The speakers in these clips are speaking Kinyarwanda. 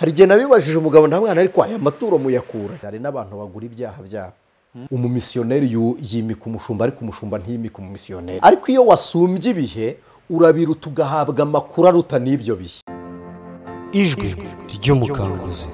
hari igihe nabibajije umugabo nta mwana ariko aya maturo muyakura. Hari n'abantu bagura ibyaha byabo. Umumisiyoneri yimika umushumba ariko umushumba ntiyimika umumisiyoneri. Ariko iyo wasumbye ibihe urabiruta ugahabwa amakuru aruta n'ibyo bihe. Ijwi ry'umukanguzi.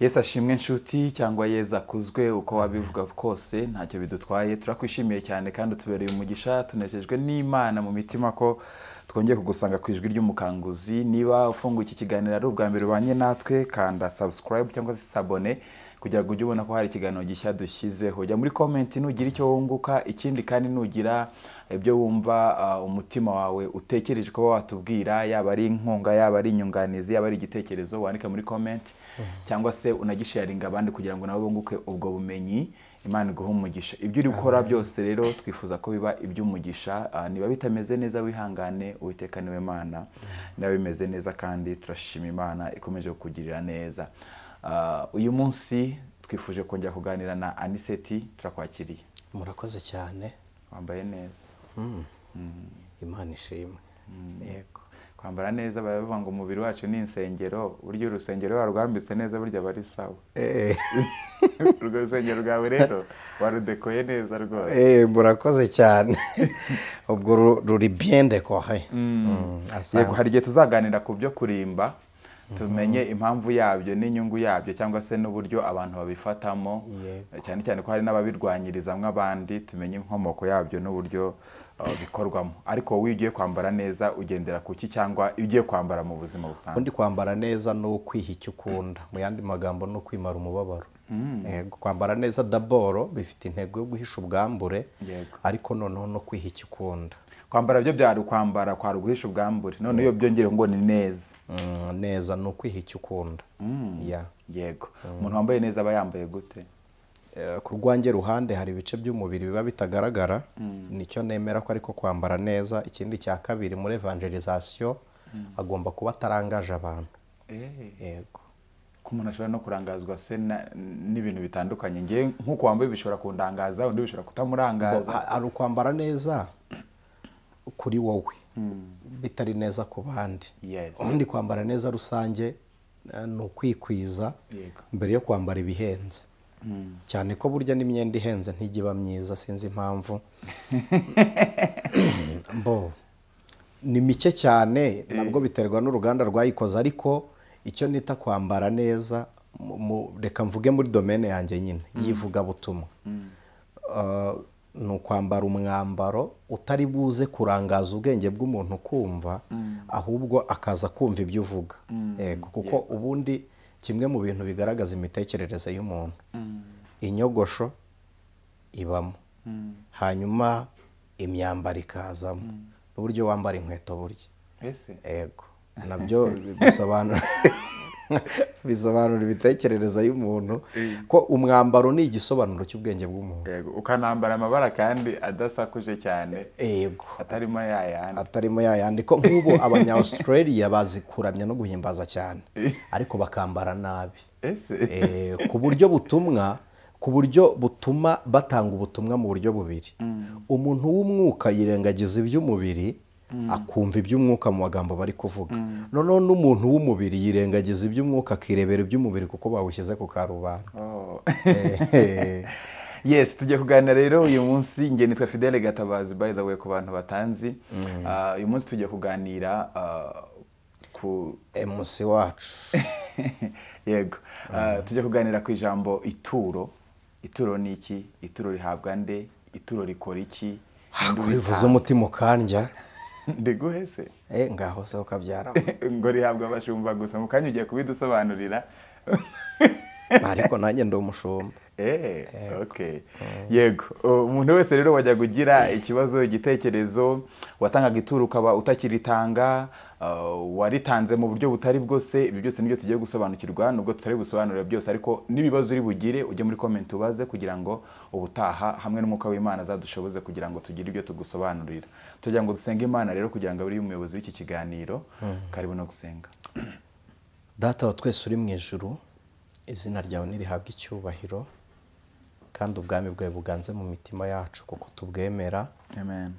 Yesu ashimwe nshuti cyangwa Yesu akuzwe uko wabivuga kose ntacyo bidutwaye. Turakwishimiye cyane kandi tubereye umugisha, tunejejwe n'Imana mu mitima ko twongeye kugusanga ku ijwi ry'umukanguzi. Niba ufunguye iki kiganiro ari ubwa mbere ubanye natwe, kanda subscribe cyangwa se abone kugira ngo ujye ubona ko hari ikiganiro gishya dushyizeho. Jya muri comment nugira icyo wunguka, ikindi kandi nugira ibyo wumva umutima wawe utekereje ko watubwira, yaba ari inkunga, yaba ari inyunganizi, yaba ari igitekerezo, wandika muri comment cyangwa se unagisharinga abandi kugira ngo nabo bunguke ubwo bumenyi. Imana iguhe umugisha. Ibyo uri gukora byose rero twifuza ko biba iby'umugisha. Niba bitameze neza wihangane, Uwiteka niwe Mana. Niba bimeze neza kandi turashima Imana ikomeje kukugirira neza. Uyu munsi twifuje kongera kuganira na Anicet. Turakwakiriye. Murakoze cyane. Wambaye neza. Imana ishimwe. Yego. Kwambara neza bavuga ngo umubiri wacu ni insengero, buryo urusengero warwambitse neza burya bari sawa. Urwo rusengero rwawe rero warudekoye neza rwose. Murakoze cyane. Ubwo ruri bien décoré. Yego, hari igihe tuzaganira ku byo kurimba, tumenye impamvu yabyo n'inyungu yabyo cyangwa se n'uburyo abantu babifatamo, cyane cyane ko hari n'ababirwanyiriza mw'abandi, tumenye inkomoko yabyo n'uburyo bikorwamo. Ariko wowe ugiye kwambara neza ugendera kuki, cyangwa ugiye kwambara mu buzima busanzwe? Undi kwambara neza no kwiha icyo ukunda, mu yandi magambo no kwimara umubabaro. Kwambara neza d'abord bifite intego yo guhisha ubwambure, ariko noneho no kwiha icyo ukunda. Kwambara byo byari kwambara kwa guhisha ubwambure, none iyo byongere ngo ni neza. Neza no kwiha icyo ukunda. Yego. Umuntu wambaye neza aba yambaye gute? Ku rwanjye ruhande hari ibice by'umubiri biba bitagaragara, nicyo nemera ko ariko kwambara neza. Ikindi cya kabiri, muri evangelisation agomba kuba atarangaje abantu. Yego. Ko umuntu ashobora no kurangazwa se n'ibintu bitandukanye. Ngiye nk'uko wambaye bishobora kundangaza, undi bishobora kutamurangaza. Ari ukwambara neza kuri wowe, bitari neza ku bandi. Undi kwambara neza rusange ni ukwikwiza mbere yo kwambara ibihenze. Cyane ko burya n'imyenda ihenze ntigiba myiza, sinzi impamvu. Ni mike cyane, nabwo biterwa n'uruganda rwayikoze, ariko icyo nita kwambara neza, reka mvuge muri domaine yanjye nyine yivuga butumwa, ni ukwambara umwambaro utari buze kurangaza ubwenge bw'umuntu kumva, ahubwo akaza kumva ibyo uvuga. Kuko ubundi kimwe mu bintu bigaragaza imitekerereze y'umuntu, inyogosho ibamo, hanyuma imyambaro ikazamo, n'uburyo wambara inkweto burya. Yego, nabyo bisobanura imitekerereze y'umuntu, ko umwambaro ni igisobanuro cy'ubwenge bw'umuntu. Ukanambara amabara kandi adasakuje cyane. Yego, atarimo yayandi. Ko nk'ubu abanya-Australia bazi kuramya no guhimbaza cyane, ariko bakambara nabi. Ku buryo butuma batanga ubutumwa mu buryo bubiri. Umuntu w'umwuka yirengagiza iby'umubiri, akumva iby'umwuka mu magambo bari kuvuga. Noneho n'umuntu w'umubiri yirengagiza iby'umwuka akirebera iby'umubiri kuko bawushyize ku karubanda. Yes, tujye kuganira rero uyu munsi. Nge nitwa Fidele Gatabazi, by the way, ku bantu batanzi. Uyu munsi tujye kuganira ku MC wacu. Yego. Tujye kuganira ku ijambo ituro. Ituro ni iki? Ituro rihabwa nde? Ituro rikora iki? Kurivuza umutima ukandya. Ndiguhe se? Ngaho se ukabyara. Ngo rihabwa abashumba gusa. Mu kanya ugiye kubidusobanurira. Ariko nanjye ndi umushumba. Okay. Yego. Umuntu wese rero wajya kugira ikibazo, igitekerezo, watangaga ituro ukaba utakiritanga, waritanze mu buryo butari bwose, ibi byose nibyo tugiye gusobanukirwa, nubwo tutari gusobanurira byose, ariko nibibazo uri bugire ujye muri comment ubaze kugira ngo ubutaha hamwe n'umwuka w'Imana azadushoboze kugira ngo tugire ibyo tugusobanurira. Tugira ngo dusenge Imana rero kugira ngo uri umuyobozi w'iki kiganiro. Karibu no gusenga. Data wa twese uri mu ijuru, izina ryawe nirihabwa icyubahiro, kandi ubwami bwawe buganze mu mitima yacu kuko tubwemera. Amen.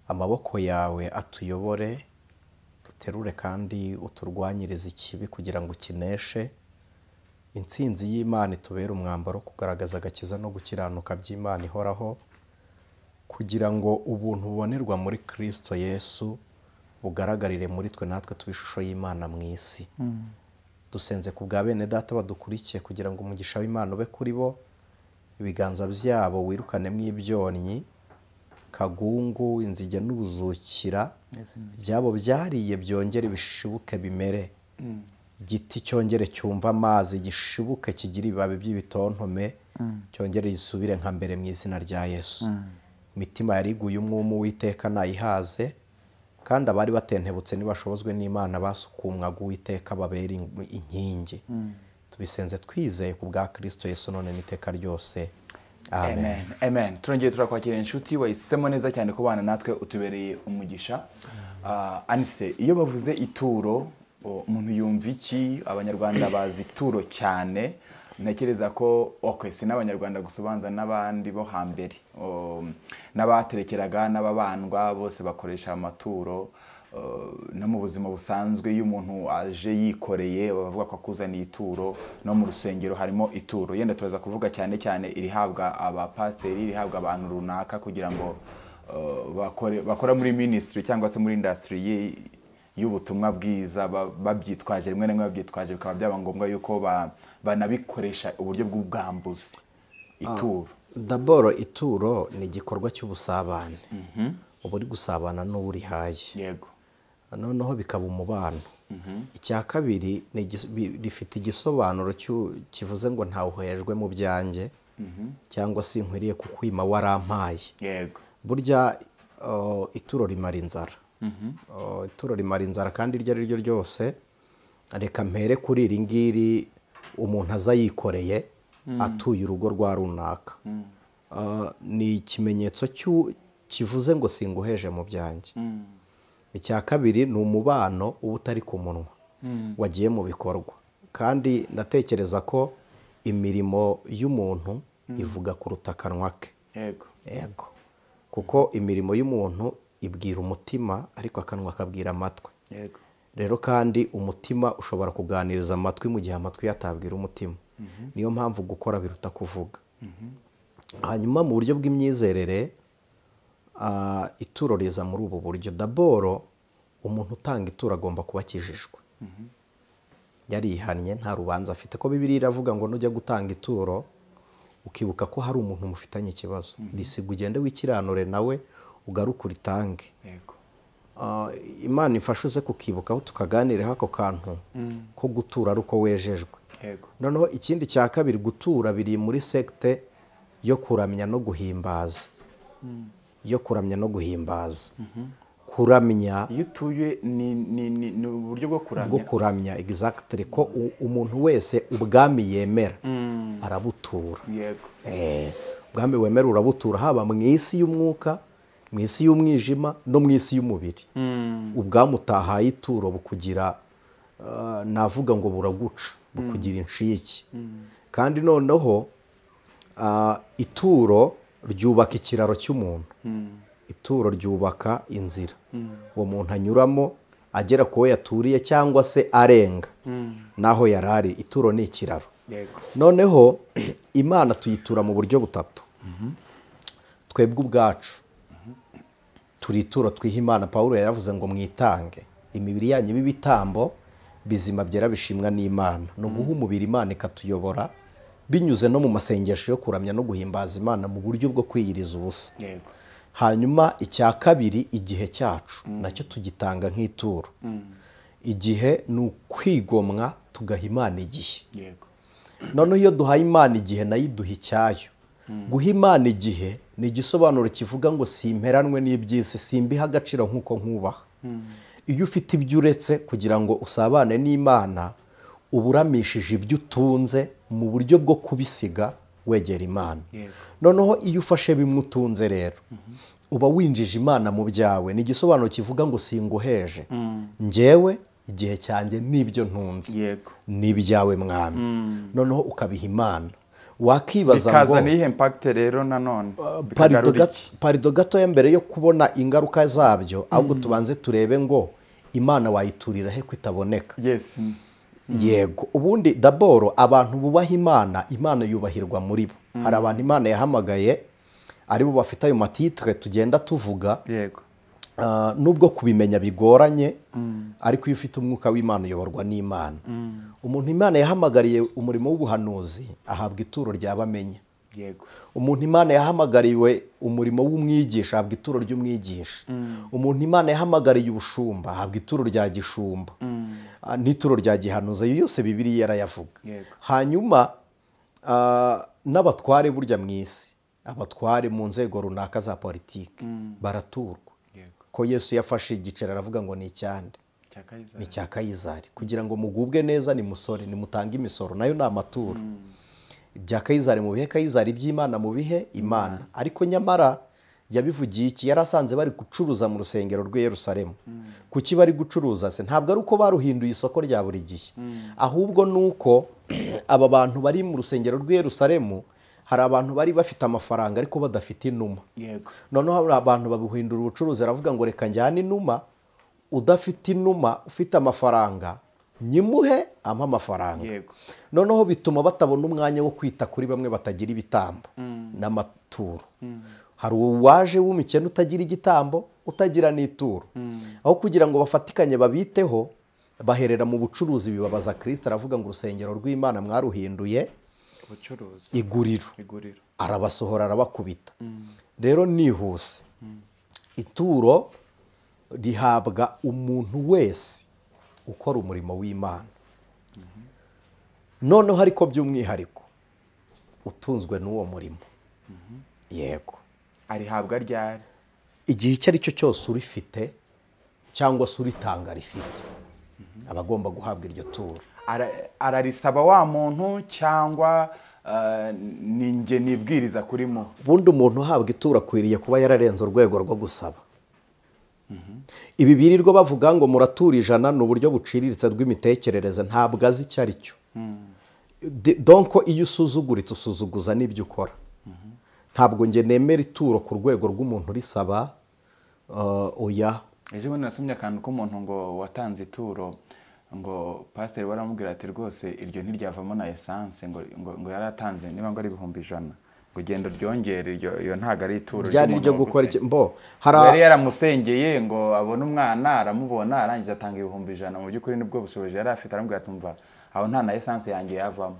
Amaboko yawe atuyobore, duterure kandi uturwanyirize ikibi kugira ngo ukineshe. Intsinzi y'Imana itubere umwambaro kugaragaza agakiza no gukiranuka by'Imana ihoraho, kugira ngo ubuntu bubonerwa muri Kristo Yesu bugaragarire muri twe natwe tuba ishusho y'Imana mu isi. Dusenze ku bwa bene data badukurikiye kugira ngo umugisha w'Imana ube kuri bo, ibiganza byabo wirukanemo ibyonnyi, kagungu, inzige n'ubuzukira byabo byariye byongere bishibuke bimere. Giti cyongere cyumva amazi gishibuke kigira ibibabi by'ibitontome cyongere gisubire nka mbere mu izina rya Yesu. Imitima yariguye umwumu w'Iteka nayihaze, kandi abari batentebutse nibashobozwe n'Imana basukumwaga Uwiteka babera inkingi. Tubisenze twizeye ku bwa Kristo Yesu none n'iteka ryose. Amen. Amen. Turongeye turakwakira inshuti wahisemo neza cyane kubana natwe, utubereye umugisha. Anicet, iyo bavuze ituro umuntu yumva iki? Abanyarwanda bazi ituro cyane, ntekereza ko si n'abanyarwanda gusa ubanza n'abandi bo hambere n'abaterekeraga n'ababandwa bose bakoresha amaturo. No mu buzima busanzwe iyo umuntu aje yikoreye bavuga ko akuzaniye ituro, no mu rusengero harimo ituro. Yenda turaza kuvuga cyane cyane irihabwa abapasiteri, irihabwa abantu runaka kugira ngo bakora muri ministry cyangwa se muri industry y'ubutumwa bwiza, babyitwaje rimwe na rimwe babyitwaje bikaba byaba ngombwa yuko banabikoresha uburyo bw'ubwambuzi. Ituro daboro, ituro ni igikorwa cy'ubusabane. Uba uri gusabana n'urihaye, yego, noneho bikaba umubano. Icya kabiri rifite igisobanuro kivuze ngo ntawuhejwe mu byanjye, cyangwa se nkwiriye kukwima warampaye. Yego. Burya ituro rimara inzara. Ituro rimara inzara kandi iryo ari ryo ryose. Reka mpere kuri iri ngiri umuntu aza yikoreye atuye urugo rwa runaka. Ni ikimenyetso kivuze ngo singuheje mu byanjye. Icya kabiri ni umubano uba utari ku munwa, wagiye mu bikorwa. Kandi ndatekereza ko imirimo y'umuntu ivuga kuruta akanwa ke. Yego. Kuko imirimo y'umuntu ibwira umutima, ariko akanwa kabwira amatwi. Yego. Rero kandi umutima ushobora kuganiriza amatwi mu gihe amatwi yatabwira umutima. Niyo mpamvu gukora biruta kuvuga. Hanyuma mu buryo bw'imyizerere, ituro riza muri ubu buryo. Daboro, umuntu utanga ituro agomba kuba akijijwe, yarihannye, nta rubanza afite. Ko Bibiliya iravuga ngo nujya gutanga ituro ukibuka ko hari umuntu mufitanye ikibazo, risiga ugende wikiranure nawe ugaruke uritange. Imana ifashe uze kukibukaho tukaganiraho ako kantu ko gutura ari uko wejejwe. Noneho ikindi cya kabiri, gutura biri muri sekte yo kuramya no guhimbaza. Yo kuramya no guhimbaza. Kuramya, iyo utuye ni uburyo bwo kuramya. Bwo kuramya, exactly, ko umuntu wese ubwami yemera arabutura. Yego. Ubwami wemera urabutura, haba mu isi y'umwuka, mu isi y'umwijima no mu isi y'umubiri. Ubwami utahaye ituro bukugira, navuga ngo buraguca, bukugira inshiki. Kandi noneho ituro ryubaka ikiraro cy'umuntu. Ituro ryubaka inzira uwo muntu anyuramo agera ku wo yaturiye cyangwa se arenga naho yarari. Ituro ni ikiraro. Noneho Imana tuyitura mu buryo butatu. Twebwe ubwacu turi ituro twiha Imana. Pawulo yaravuze ngo mwitange imibiri yanyu b'ibitambo bizima byera bishimwa n'Imana. No guha umubiri Imana ikatuyobora binyuze no mu masengesho yo kuramya no guhimbaza Imana mu buryo bwo kwiyiriza ubusa. Hanyuma icya kabiri, igihe cyacu nacyo tugitanga nk'ituro. Igihe ni ukwigomwa tugaha Imana igihe. Noneho iyo duhaye Imana igihe nayo iduha icyayo. Guha Imana igihe ni igisobanuro kivuga ngo simperanwe n'iby'isi, simbiha agaciro nk'uko nkubaha. Iyo ufite ibyo uretse kugira ngo usabane n'Imana, uburamishije ibyo utunze mu buryo bwo kubisiga wegera Imana. Noneho iyo ufashe bimwe utunze rero uba winjije Imana mu byawe. Ni igisobanuro kivuga ngo singuheje, njyewe igihe cyanjye n'ibyo ntunze n'ibyawe mwami. Noneho ukabiha Imana. Wakibaza ngo bikaza nihe impact rero nanone parido gatoya mbere yo kubona ingaruka zabyo, ahubwo tubanze turebe ngo imana wayiturira he kwitaboneka? yes yego. ubundi daboro abantu bubaha imana, imana yubahirwa muri bo. hari abantu imana yahamagaye ari bo bafite ayo matitre tugenda tuvuga, yego nubwo kubimenya bigoranye, ariko iyo ufite umwuka w'imana uyoborwa n'imana. umuntu imana yahamagariye umurimo w'ubuhanuzi ahabwa ituro ry'abamenya. yego. umuntu imana yahamagariwe umurimo w'umwigisha ahabwa ituro ry'umwigisha. umuntu imana yahamagariye ubushumba ahabwa ituro rya gishumba n'ituro rya gihanuza. iyo yose Bibiliya yarayavuga. hanyuma n'abatware burya mu isi, abatware mu nzego runaka za politiki baraturwa. ko Yesu yafashe igiceri aravuga ngo ni icyande, ni icya Kayizari, kugira ngo mugubwe neza ni musore nimutange imisoro, nayo ni amaturo. ibya Kayizari mu bihe Kayizari, iby'Imana mu bihe Imana. ariko nyamara yabivugiye iki? yarasanze bari gucuruza mu rusengero rw'i Yerusalemu. kuki bari gucuruza se? ntabwo ari uko baruhinduye isoko rya buri gihe, ahubwo nuko aba bantu bari mu rusengero rw'i Yerusalemu, hari abantu bari bafite amafaranga ariko badafite inuma. noneho hari abantu babuhindura ubucuruzi, aravuga ngo reka njyane inuma, udafite inuma ufite amafaranga nyimuhe ampa amafaranga. noneho bituma batabona umwanya wo kwita kuri bamwe batagira ibitambo n'amaturo. hari uwaje w'umukene utagira igitambo, utagira n'ituro. aho kugira ngo bafatikanye babiteho, baherera mu bucuruzi. bibabaza Kristo, aravuga ngo urusengero rw'Imana mwaruhinduye iguriro. arabasohora, arabakubita. rero nihuse, ituro rihabwa umuntu wese ukora umurimo w'Imana. noneho ariko by'umwihariko utunzwe n'uwo murimo. yego. arihabwa ryari? igihe icyo ari cyo cyose urifite cyangwa se uritanga rifite, aba agomba guhabwa iryo turo. ararisaba wa muntu cyangwa ninjye nibwiriza kurimo? ubundi umuntu uhabwa ituro akwiriye kuba yararenze urwego rwo gusaba. ibi birirwa bavuga ngo muratura 100 ni uburyo buciriritse rw'imitekerereze, ntabwo azi icyo ari cyo. donko iyo usuzuguritse usuzuguza n'ibyo ukora. ntabwo njye nemera ituro ku rwego rw'umuntu risaba. oya. ejo bundi nasomye akantu k'umuntu ngo watanze ituro, ngo pasiteri waramubwira ati rwose iryo ntiryavamo na esanse, ngo yaratanze niba ngo ari 100,000, ngo genda ryongere, iyo ntago ari ituro ryari ryo gukora iki. yari yaramusengeye ngo abone umwana, aramubona, arangije atanga 100,000. mu by'ukuri nibwo bushobozi yari afite, aramubwira ati mva aho nta na esanse yanjye yavamo.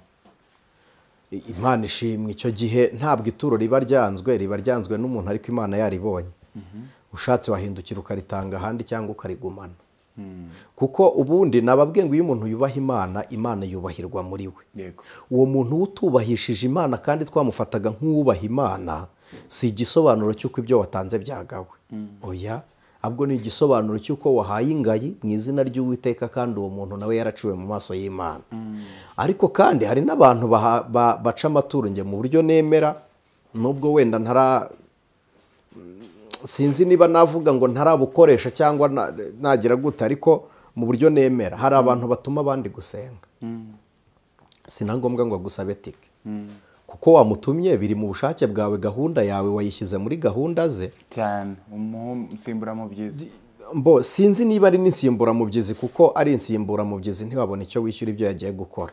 Imana ishimwe. icyo gihe ntabwo ituro riba ryanzwe n'umuntu, ariko Imana yaribonye. ushatse wahindukira ukaritanga ahandi cyangwa ukarigumana. kuko ubundi nababwiye ngo iyo umuntu yubaha Imana, Imana yubahirwa muri we. uwo muntu utubahishije Imana kandi twamufataga nk'uwubaha Imana, si igisobanuro cy'uko ibyo watanze byagawe. oya, ahubwo ni igisobanuro cy'uko wahaye ingayi mu izina ry'Uwiteka, kandi uwo muntu nawe yaraciwe mu maso y'Imana. ariko kandi hari n'abantu baca amaturo. njye mu buryo nemera, nubwo wenda sinzi niba navuga ngo ntarabukoresha cyangwa nagira gute, ariko mu buryo nemera, hari abantu batuma abandi gusenga. sinangombwa ngo agusabe tike, kuko wamutumye biri mu bushake bwawe, gahunda yawe wayishyize muri gahunda ze cyane. Insimburamubyizi sinzi niba ari n'insimburamubyizi, kuko ari insimburamubyizi ntiwabona icyo wishyura ibyo yagiye gukora.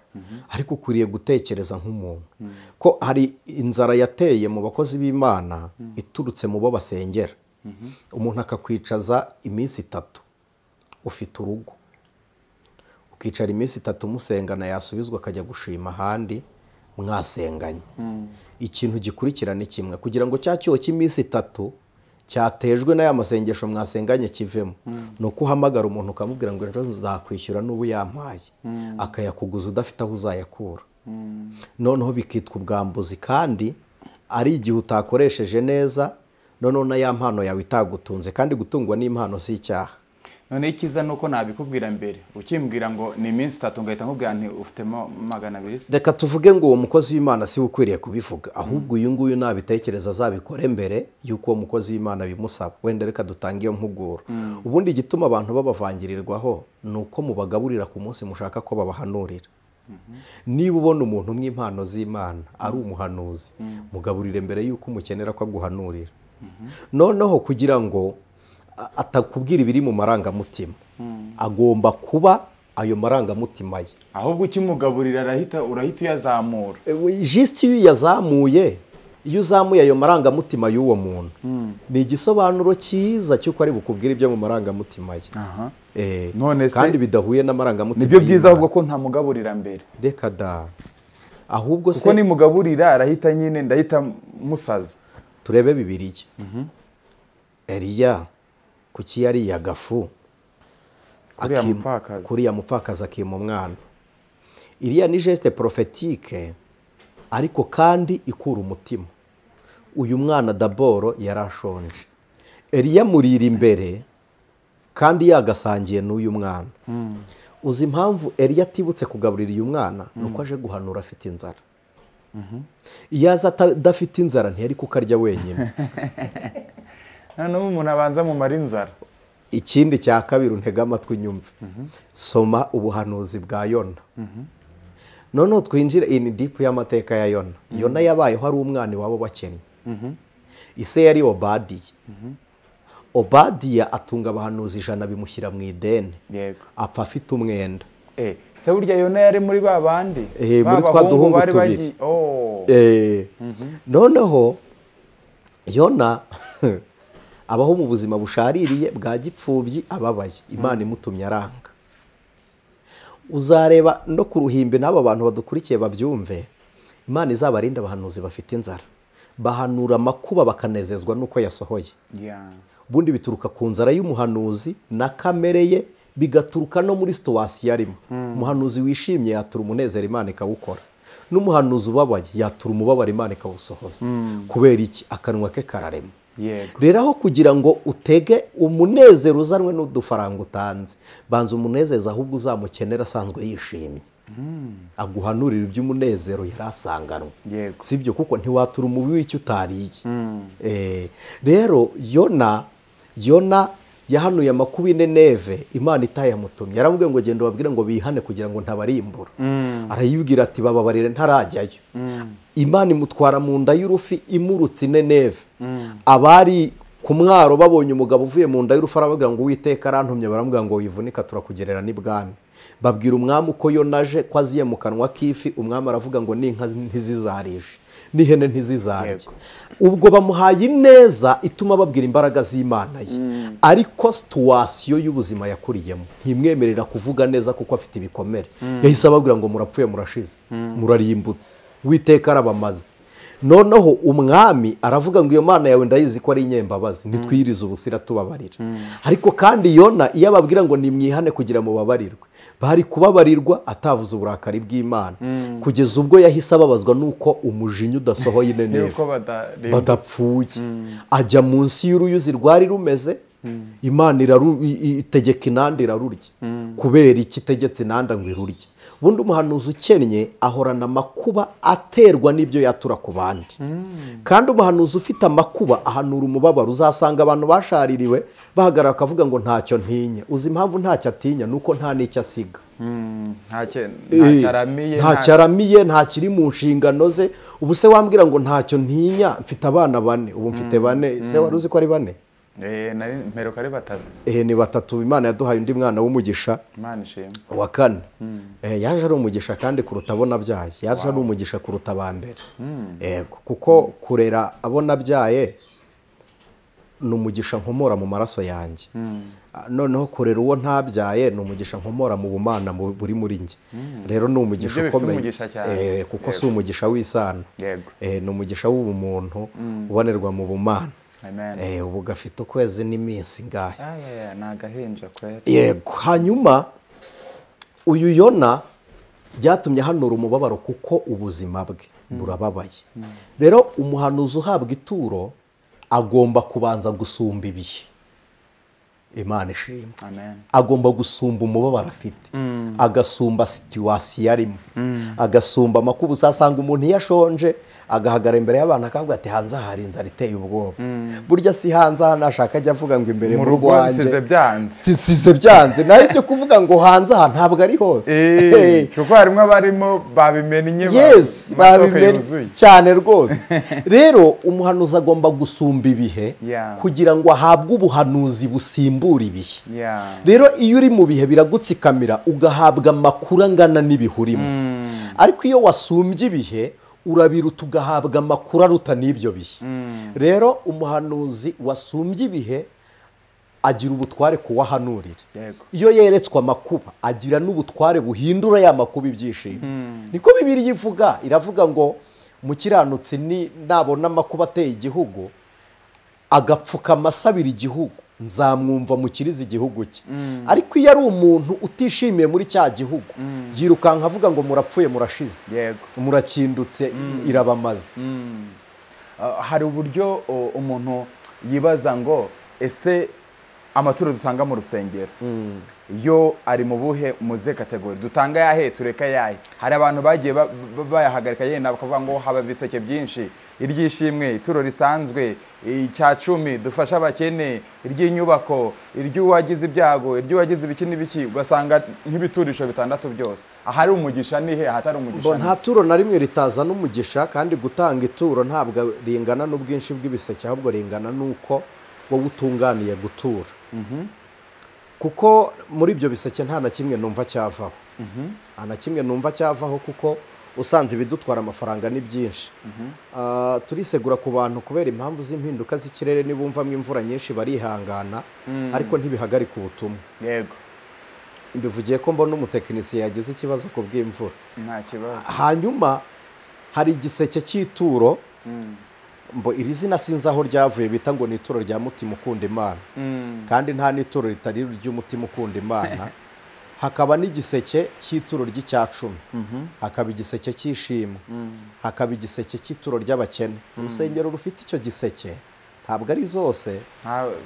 ariko ukwiriye gutekereza nk'umuntu ko hari inzara yateye mu bakozi b'Imana iturutse mu bo basengera. umuntu akakwicaza iminsi 3, ufite urugo, ukicara iminsi 3 musengana, yasubizwa akajya gushima ahandi mwasenganye. ikintu gikurikirana kimwe, kugira ngo cya cyoho cy'iminsi 3 cyatejwe n'aya masengesho mwasenganye kivemo, ni uko uhamagara umuntu ukamubwira ngo ejo nzakwishyura n'ubu yampaye, akayakuguza udafite aho uzayakura. noneho bikitwa ubwambuzi, kandi ari igihe utakoresheje neza, noneho na ya mpano yawe itagutunze, kandi gutungwa n'impano si icyaha. none ikiza nuko nabikubwira mbere, ukimbwira ngo ni iminsi 3 ngahita nkubwira nti ufitemo 200. reka tuvuge ngo uwo mukozi w'Imana si ukwiriye kubivuga, ahubwo uyu nguyu nabitekereza azabikore mbere y'uko uwo mukozi w'Imana bimusaba. wenda reka dutange iyo mpuguro. ubundi igituma abantu babavangirirwaho ni uko mubagaburira ku munsi mushaka ko babahanurira. niba ubona umuntu umwe impano z'Imana ari umuhanuzi, mugaburire mbere y'uko umukenera ko aguhanurira. noneho kugira ngo atakubwira ibiri mu marangamutima, agomba kuba ayo marangamutima ye. ahubwo ukimugaburira urahita uyazamura. Jisiti iyo uyazamuye, iyo uzamuye ayo marangamutima y'uwo muntu, ni igisobanuro cyiza cy'uko ari bukubwira ibyo mu marangamutima ye. None se kandi bidahuye n'amarangamutima. nibyo byiza ahubwo ko ntamugaburira mbere. Reka da. Ahubwo se kuko nimugaburira arahita nyine ndahita musaza. Turebe Bibiliya. Eliya kuki yari yagafu kuriya mupfakazi akima umwana. Iriya ni geste prophétique ariko kandi ikura umutima. Uyu mwana daboro yarashonje. Eliya murira imbere kandi yagasangiye n'uyu mwana. Uzi impamvu Eliya atibutse kugaburira uyu mwana? Nuko aje guhanura afite inzara. Iyo aza adafite inzara ntiyari kukarya wenyine. Noneho umuntu abanza mu mara inzara. Ikindi cya kabiri untega amatwi nyumve. Soma ubuhanuzi bwa Yona. Noneho twinjire in deep y'amateka ya Yona. Yona yabayeho ari umwana iwabo bakennye. Ise yari Obadiya. Obadiya atunga abahanuzi 100 bimushyira mu ideni. Apfa afite umwenda. Se burya Yona yari muri babandi. Muri twa duhungu tubiri. Noneho Yona abaho mu buzima bushaririye bwa gipfubyi ababaye. Imana imutumye aranga. Uzareba no ku ruhimbi n'aba bantu badukurikiye babyumve. Imana izabarinda abahanuzi bafite inzara. Bahanura amakuba bakanezezwa nuko yasohoye. Bundi bituruka ku nzara y'umuhanuzi na kamere ye, bigaturuka no muri situwasiyo arimo. Umuhanuzi wishimye yatura umunezero Imana ikawukora. N'umuhanuzi ubabaye yatura umubabaro Imana ikawusohoza. Kubera iki? Akanwa ke kararema. Rero aho kugira ngo utege umunezero uzanwe n'udufaranga utanze, banza umunezeza ahubwo uzamukenera asanzwe yishimye. Aguhanurira iby'umunezero yarasanganwe. Sibyo kuko ntiwatura umubi w'icyo utariye. Rero Yona yahanuye amakuba Nineve, Imana itayamutumye. Yaramubwiye ngo genda ubabwire ngo bihane kugira ngo ntabarimbura. Arayibwira ati bababarire ntarajyayo. Imana imutwara mu nda y'urufi imurutse Nineve. Abari ku mwaro babonye umugabo uvuye mu nda y'urufi arababwira ngo Uwiteka arantumye, baramubwira ngo wivunika turakugerera n'ibwami. Babwira umwami uko Yonaje ko aziye mu kanwa k'ifi. Umwami aravuga ngo n'inka ntizizarishe n'ihene ntizizarye. Ubwo bamuhaye ineza ituma babwira imbaraga z'Imana ye. Ariko situwasiyo y'ubuzima yakuriyemo ntimwemerera kuvuga neza kuko afite ibikomere. Yahise ababwira ngo murapfuye murashize murarimbutse Uwiteka arabamaze. Noneho umwami aravuga ngo iyo Mana yawe ndayizi ko ari inyembabazi, nitwirize ubusira tubabarira. Ariko kandi Yona iyo ababwira ngo nimwihane kugira mu babarirwe, bari kubabarirwa atavuze uburakari bw'Imana. Kugeza ubwo yahise ababazwa nuko umujinya udasohoye Nineve badapfuye. Ajya munsi y'uruyuzi rwari rumeze. Imana itegeka inande irarurya. Kubera iki itegetse inanda ngo irurye? Bundi umuhanuzi ukennye ahorana amakuba aterwa n'ibyo yatura ku bandi. Kandi umuhanuzi ufite amakuba ahanura umubabaro. Uzasanga abantu bashaririwe bahagarara bakavuga ngo ntacyo ntinya. Uzi impamvu ntacyo atinya? Nuko nta n'icyo asiga. Ntacyo aramiye, ntakiri mu nshingano ze. Ubu se wambwira ngo ntacyo ntinya, mfite abana 4. Ubu mfite 4. Se wari uzi ko ari 4? Mperuka ari 3. Ni 3. Imana yaduhaye undi mwana w'umugisha wa 4. Yaje ari umugisha kandi kuruta abona byaye. Yaje ari umugisha kuruta abambere. Kuko kurera abona byaye ni umugisha nkomora mu maraso yanjye. Noneho kurera uwo ntabyaye ni umugisha nkomora mu bumana buri muri njye. Rero ni umugisha ukomeye kuko si umugisha w'isano. Ni umugisha w'ubumuntu ubonerwa mu bumana. Ubu gafite ukwezi n'iminsi ngahe. Nagahenja kwera. Yego. Hanyuma uyu Yona byatumye hanura umubabaro kuko ubuzima bwe burababaye. Rero umuhanuzi uhabwa ituro agomba kubanza gusumba ibihe. Imana ishimwe. Agomba gusumba umubabaro afite. Agasumba situwasiyo arimo. Agasumba amakuba. Uzasanga umuntu iyo ashonje agahagara imbere y'abantu akavuga ati hanze hari inzara iteye ubwoba. Burya si hanze aha nashaka ajya avuga ngo imbere mu rugo wanjye size byanze. Naho ibyo kuvuga ngo hanze aha ntabwo ari hose. Kuko harimo abarimo babimennye. Yes, babimennye cyane rwose. Rero umuhanuzi agomba gusumba ibihe kugira ngo ahabwe ubuhanuzi busimbuye bisimbura ibihe. Rero iyo uri mu bihe biragutsikamira ugahabwa amakuru angana n'ibihurimo, ariko iyo wasumbye ibihe urabiruta ugahabwa amakuru aruta n'ibyo bihe. Rero umuhanuzi wasumbye ibihe agira ubutware kuwahanurira. Iyo yeretswe amakuba agira n'ubutware buhindura ya makuba ibyishimo. Niko Bibiliya ivuga, iravuga ngo mukiranutsi ni nabona amakuba ateye igihugu agapfukama asabira igihugu nzamwumva mukiriza igihugu cye. Ariko iyo ari umuntu utishimiye muri cya gihugu yirukanka avuga ngo murapfuye murashize, murakindutse irabamaze. Hari uburyo umuntu yibaza ngo ese amaturo dutanga mu rusengero yo ari mu buhe muze kategori, dutanga yahe tureka yahe? Hari abantu bagiye bayahagarika yenda bakavuga ngo haba biseke byinshi, iryishimwe, ituro risanzwe, icya 10 dufasha abakene, iry'inyubako, iry'uwagize ibyago, iry'uwagize ibiki n'ibiki, ugasanga nk'ibiturisho bitandatu byose. Ahari umugisha nihe, ahatari umugisha nta turo na rimwe ritaza n'umugisha. Kandi gutanga ituro ntabwo ringana n'ubwinshi bw'ibiseke, ahubwo ringana n'uko wowe utunganiye gutura. Kuko muri ibyo biseke nta na kimwe numva cyavaho, nta na kimwe numva cyavaho, kuko usanze ibidutwara amafaranga ni byinshi. Turisegura ku bantu kubera impamvu z'impinduka z'ikirere, nibumvamo imvura nyinshi barihangana, ariko ntibihagarika ubutumwa. Mbivugiye ko mbona umutekinisiye yagize ikibazo ku bw'imvura. Nta kibazo. Hanyuma hari igiseke cy'ituro, mbo iri zina sinzi aho ryavuye, bita ngo ni ituro rya mutima ukunda Imana. Kandi nta n'ituro ritari ry'umutima ukunda Imana. Hakaba n'igiseke cy'ituro ry'icya-10, hakaba igiseke cy'ishimwe, hakaba igiseke cy'ituro ry'abakene. Urusengero rufite icyo giseke ntabwo ari zose,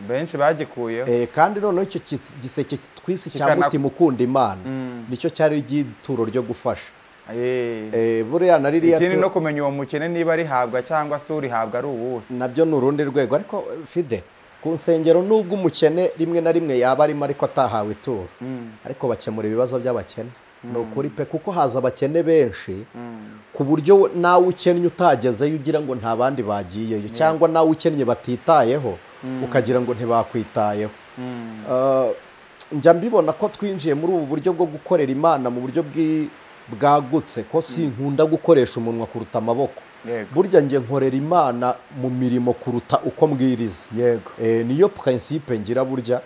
benshi bagikuyeho. Kandi noneho icyo giseke twisi cya mutima ukunda Imana nicyo cyari ry'ituro ryo gufasha. Buriya na ririya ikindi no kumenya uwo mukene niba rihabwa cyangwa se urihabwa ari uwuhe, nabyo ni urundi rwego. Ariko Fide, ku nsengero nubwo umukene rimwe na rimwe yaba arimo ariko atahawe ituro, ariko bakemura ibibazo by'abakene. Ni ukuri pe, kuko haza abakene benshi ku buryo nawe ukennye utagezeyo ugira ngo nta bandi bagiyeyo, cyangwa nawe ukennye batitayeho ukagira ngo ntibakwitayeho. Njya mbibona ko twinjiye muri ubu buryo bwo gukorera Imana mu buryo bwagutse, ko sinkunda gukoresha umunwa kuruta amaboko. Burya nge nkorera Imana mu mirimo kuruta uko mbwiriza. Niyo principe ngira, burya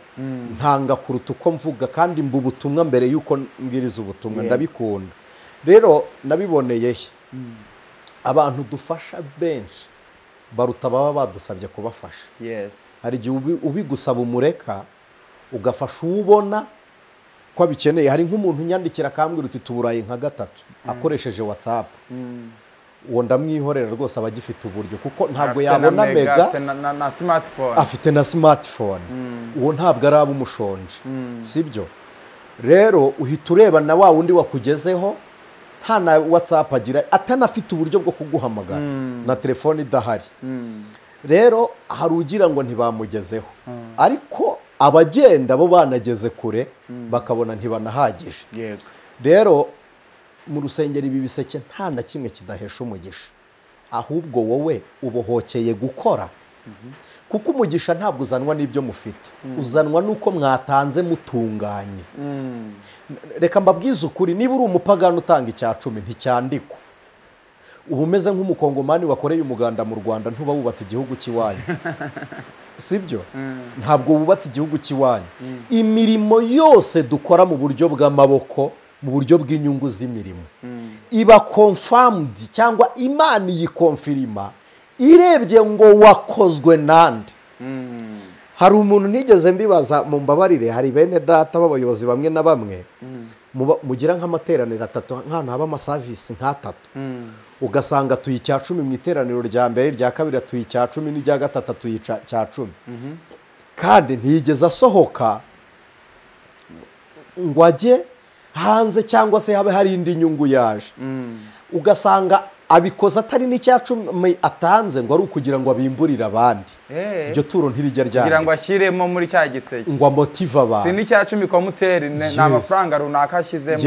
ntanga kuruta uko mvuga, kandi mbu ubutumwa mbere yuko mbwiriza ubutumwa. Ndabikunda. Rero nabiboneye abantu dufasha benshi baruta baba badusabye kubafasha. Hari igihe ubigusaba umureka ugafasha ubona ko abikeneye. Hari nk'umuntu unyandikira akambwira uti tuburaye nka 3 akoresheje WhatsApp, uwo ndamwihorera rwose aba agifite uburyo, kuko ntabwo yabona mega, afite na smartphone. Uwo ntabwo araba umushonje, sibyo? Rero uhita ureba na wa wundi wakugezeho nta na WhatsApp agira, atanafite uburyo bwo kuguhamagara na telefone idahari. Rero hari ugira ngo ntibamugezeho, ariko abagenda bo banageze kure bakabona ntibanahagije. Rero mu rusengero ibi biseke nta na kimwe kidahesha umugisha, ahubwo wowe ubohokeye gukora. Kuko umugisha ntabwo uzanwa n'ibyo mufite, uzanwa n'uko mwatanze mutunganye. Reka mbabwize ukuri, niba uri umupagani utanga icya-10 nticyandikwa, uba umeze nk'umukongomani wakoreye umuganda mu Rwanda, ntuba wubatse igihugu cy'iwanyu. Sibyo? Ntabwo wubatse igihugu cy'iwanyu. Imirimo yose dukora mu buryo bw'amaboko, mu buryo bw'inyungu z'imirimo, iba confirmed, cyangwa Imana yikonfirima irebye ngo wakozwe nande. Hari umuntu nigeze mbibaza, mu mbabarire, hari bene data b'abayobozi bamwe na bamwe mugira nk'amateraniro 3, nk'ahantu haba amasavisi nk'3, ugasanga tuyi icya-10 mu iteraniro rya mbere, rya kabiri tuyi icya-10, n'irya gatatu tuyi icya-10, kandi ntiyigeze asohoka ngo ajye hanze cyangwa se habe hari indi nyungu yaje. Ugasanga abikoze atari n'icya-10 atanze ngo ari ukugira ngo abimburire abandi. Iryo turo ntirijya ryane kugira ngo ashyiremo muri cya giseke, ngo motive abantu. Si n'icya-10 komuteri n'amafaranga runaka ashyizemo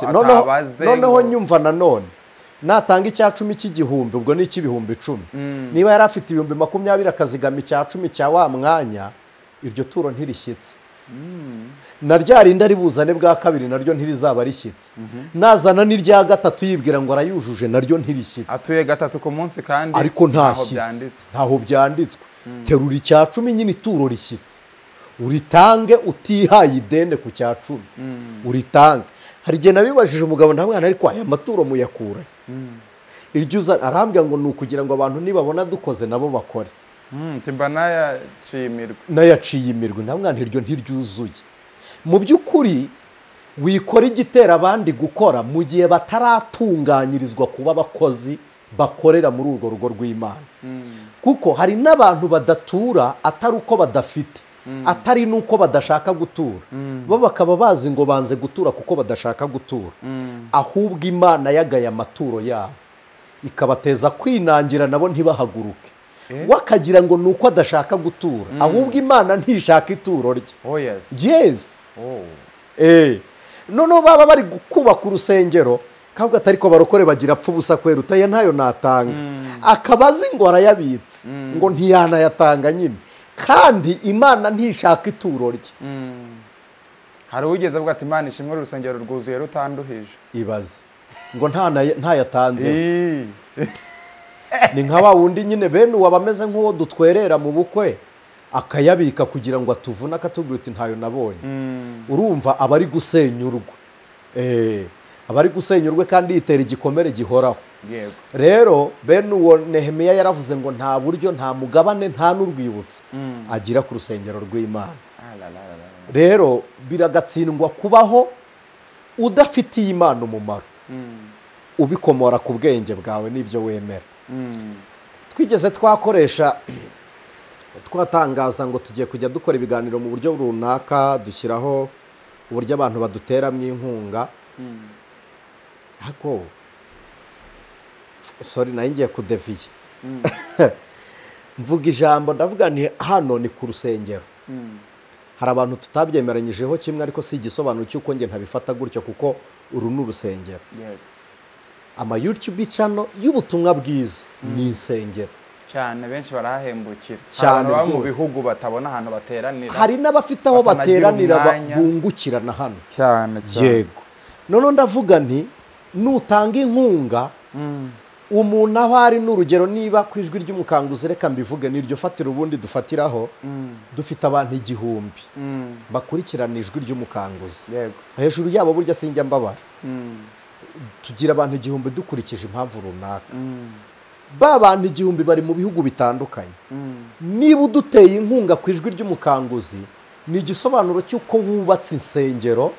atabaze. Noneho nyumva nanone natanga icya-10 cy'igihumbi, ubwo ni icy'ibihumbi 10. Niba yari afite ibihumbi 20 akazigama icya-10 cya wa mwanya, iryo turo ntirishyitse. na rya rindi ari buzane bwa kabiri naryo ntirizaba rishyitse nazana n'irya gatatu yibwira ngo arayujuje naryo ntirishyitse atuye gatatu ku munsi kandi ariko ntaho byanditswe terura icya cumi nyine ituro rishyitse uritange utihaye idende ku cya cumi uritange. hari igihe nabibajije umugabo ndamwana ariko aya maturo muyakura iryo uzana arambwira ngo ni ukugira ngo abantu nibabona dukoze nabo bakore timba nayaciye imirwe ndamwana iryo ntiryuzuye. mu by'ukuri wikora igitera abandi gukora mu gihe bataratunganyirizwa kuba abakozi bakorera muri urwo rugo rw'Imana, kuko hari n'abantu badatura atari uko badafite atari nuko badashaka gutura bo bakaba bazi ngo banze gutura kuko badashaka gutura, ahubwo Imana yagaye amaturo yabo ikabateza kwinangira nabo ntibahaguruke wakagira ngo nuko adashaka gutura ahubwo Imana ntishaka ituro rye. Yes. Noneho baba bari kubaka urusengero kavuga atari ko barokore bagira apfa ubusa kwera utaye ntayo natanga akabazi ngo arayabitse ngo ntiyanayatanga nyine kandi Imana ntishaka ituro rye. hari ugeze avuga ati Imana ishimwe urusengero rwuzuye rutanduhije ibaze ngo ntayatanze ni nka wa wundi nyine bene uwo bameze nk'uwo dutwerera mu bukwe akayabika kugira ngo atuvune akatubwira uti ntayo nabonye. urumva abari gusenyurwa abari gusenyurwe kandi yitera igikomere gihoraho. rero bene uwo Nehemiya yaravuze ngo nta buryo nta mugabane nta n'urwibutso agira ku rusengero rw'Imana. rero biragatsindwa kubaho udafitiye Imana umumaro ubikomora ku bwenge bwawe n'ibyo wemera. twigeze twakoresha twatangaza ngo tugiye kujya dukora ibiganiro mu buryo runaka dushyiraho uburyo abantu baduteramo inkunga ariko nayo ngiye kudeviye mvuga ijambo ndavuga ni hano ni ku rusengero hari abantu tutabyemeranyijeho kimwe ariko si igisobanuro cy'uko njye ntabifata gutyo kuko uru ni urusengero. ama YouTube channel y'ubutumwa bwiza ni insengero cyane benshi barahembukira cyane baba mu bihugu batabona ahantu bateranira hari n'abafite aho bateranira bungukirana hano cyane yego. none ndavuga nti nutanga inkunga umuntu aho ari n'urugero niba ku ijwi ry'umukanguzi reka mbivuge niryo fatira ubundi dufatiraho dufite abantu 1000 bakurikirana ijwi ry'umukanguzi hejuru yabo burya sinjya mbabara tugira abantu 1000 dukurikije impamvu runaka ba bantu 1000 bari mu bihugu bitandukanye. niba uduteye inkunga ku ijwi ry'umukanguzi ni igisobanuro cy'uko wubatse insengero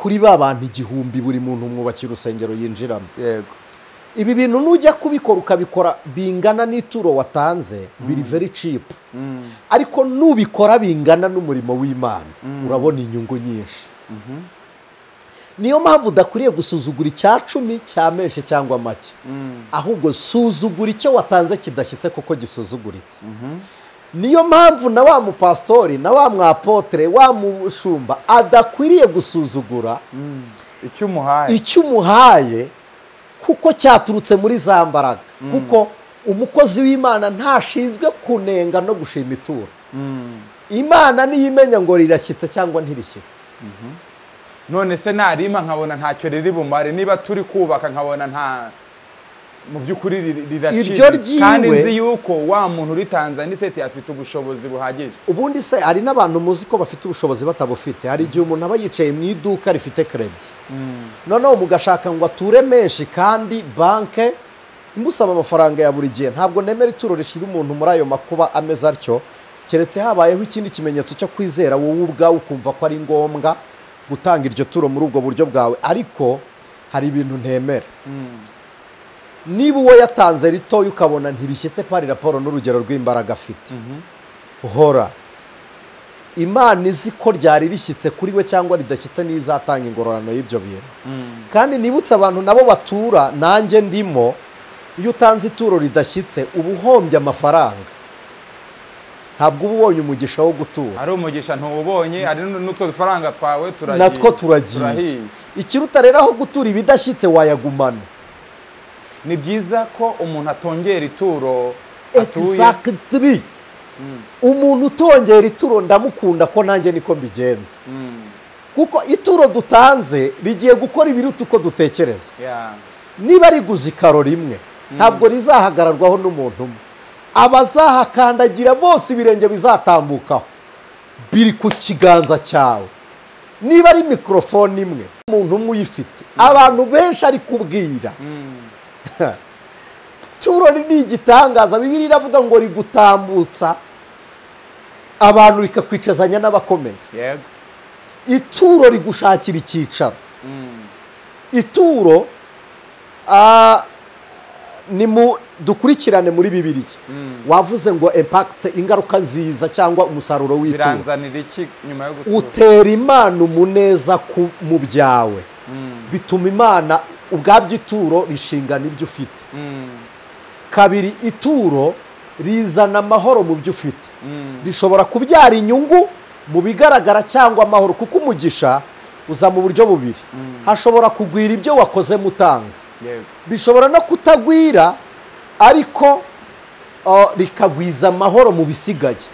kuri ba bantu 1000 buri muntu mwubakira urusengero yinjiramo. ibi bintu nujya kubikora ukabikora bingana n'ituro watanze biri very cheap ariko nubikora bingana n'umurimo w'Imana urabona inyungu nyinshi. niyo mpamvu udakwiriye gusuzugura icya 10 cya menshi cyangwa make ahubwo suzugura icyo watanze kidashyitse kuko gisuzuguritse. niyo mpamvu na wa mupastori na wa mwapotre wa mushumba adakwiriye gusuzugura icyo umuhaye kuko cyaturutse muri za mbaraga kuko umukozi w'Imana ntashinzwe kunenga no gushima ituro. Imana niyo imenya ngo rirashyitse cyangwa ntirishyitse. none se narima nkabona ntacyo riri bumare niba turi kubaka nkabona nta mu by'ukuri riracitse kandi nzi yuko wa muntu uri Anicet afite ubushobozi buhagije. ubundi se hari n'abantu muzi ko bafite ubushobozi batabufite. hari igihe umuntu aba yicaye mu iduka rifite credit noneho mugashaka ngo ature menshi kandi banke imusaba amafaranga ya buri gihe. ntabwo nemera ituro rishira umuntu muri ayo makuba ameze atyo keretse habayeho ikindi kimenyetso cyo kwizera wowe ubwawe ukumva ko ari ngombwa gutanga iryo turo muri ubwo buryo bwawe. ariko hari ibintu ntemera. niba uwo yatanze ritoya ukabona ntirishyitse pari raporo n'urugero rw'imbaraga afite hora Imana izi ko ryari rishyitse kuri we cyangwa ridashyitse n'izatanga ingororano y'ibyo bintu. kandi nibutse abantu nabo batura nanjye ndimo iyo utanze ituro ridashyitse uba uhombye amafaranga ntabwo uba ubonye umugisha wo gutura. ari umugisha ntubonye ari n'utwo dufaranga twawe natwo turagiye. ikiruta rero aho gutura ibidashyitse wayagumana. ni byiza ko umuntu atongera ituro atuye umuntu utongera ituro ndamukunda ko nanjye niko mbigenza kuko ituro dutanze rigiye gukora ibiruta uko dutekereza niba riguze ikaro rimwe ntabwo rizahagararwaho n'umuntu umwe abazahakandagira bose ibirenge bizatambukaho biri ku kiganza cyawe niba ari mikorofone imwe umuntu umwe uyifite abantu benshi ari kubwira ituro ni igitangaza Bibiliya iravuga ngo rigutambutsa abantu rikakwicazanya n'abakomeye ituro rigushakira icyicaro ituro dukurikirane muri Bibiliya wavuze ngo impact ingaruka nziza cyangwa umusaruro w'ituro biranzanira iki nyuma yo gutura utera Imana umuneza mu byawe bituma Imana ubwabyo ituro rishingana ibyo ufite kabiri ituro rizana amahoro mu byo ufite rishobora kubyara inyungu mu bigaragara cyangwa amahoro kuko umugisha uza mu buryo bubiri hashobora kugwira ibyo wakoze mutanga bishobora no kutagwira ariko rikagwiza amahoro mu bisigaye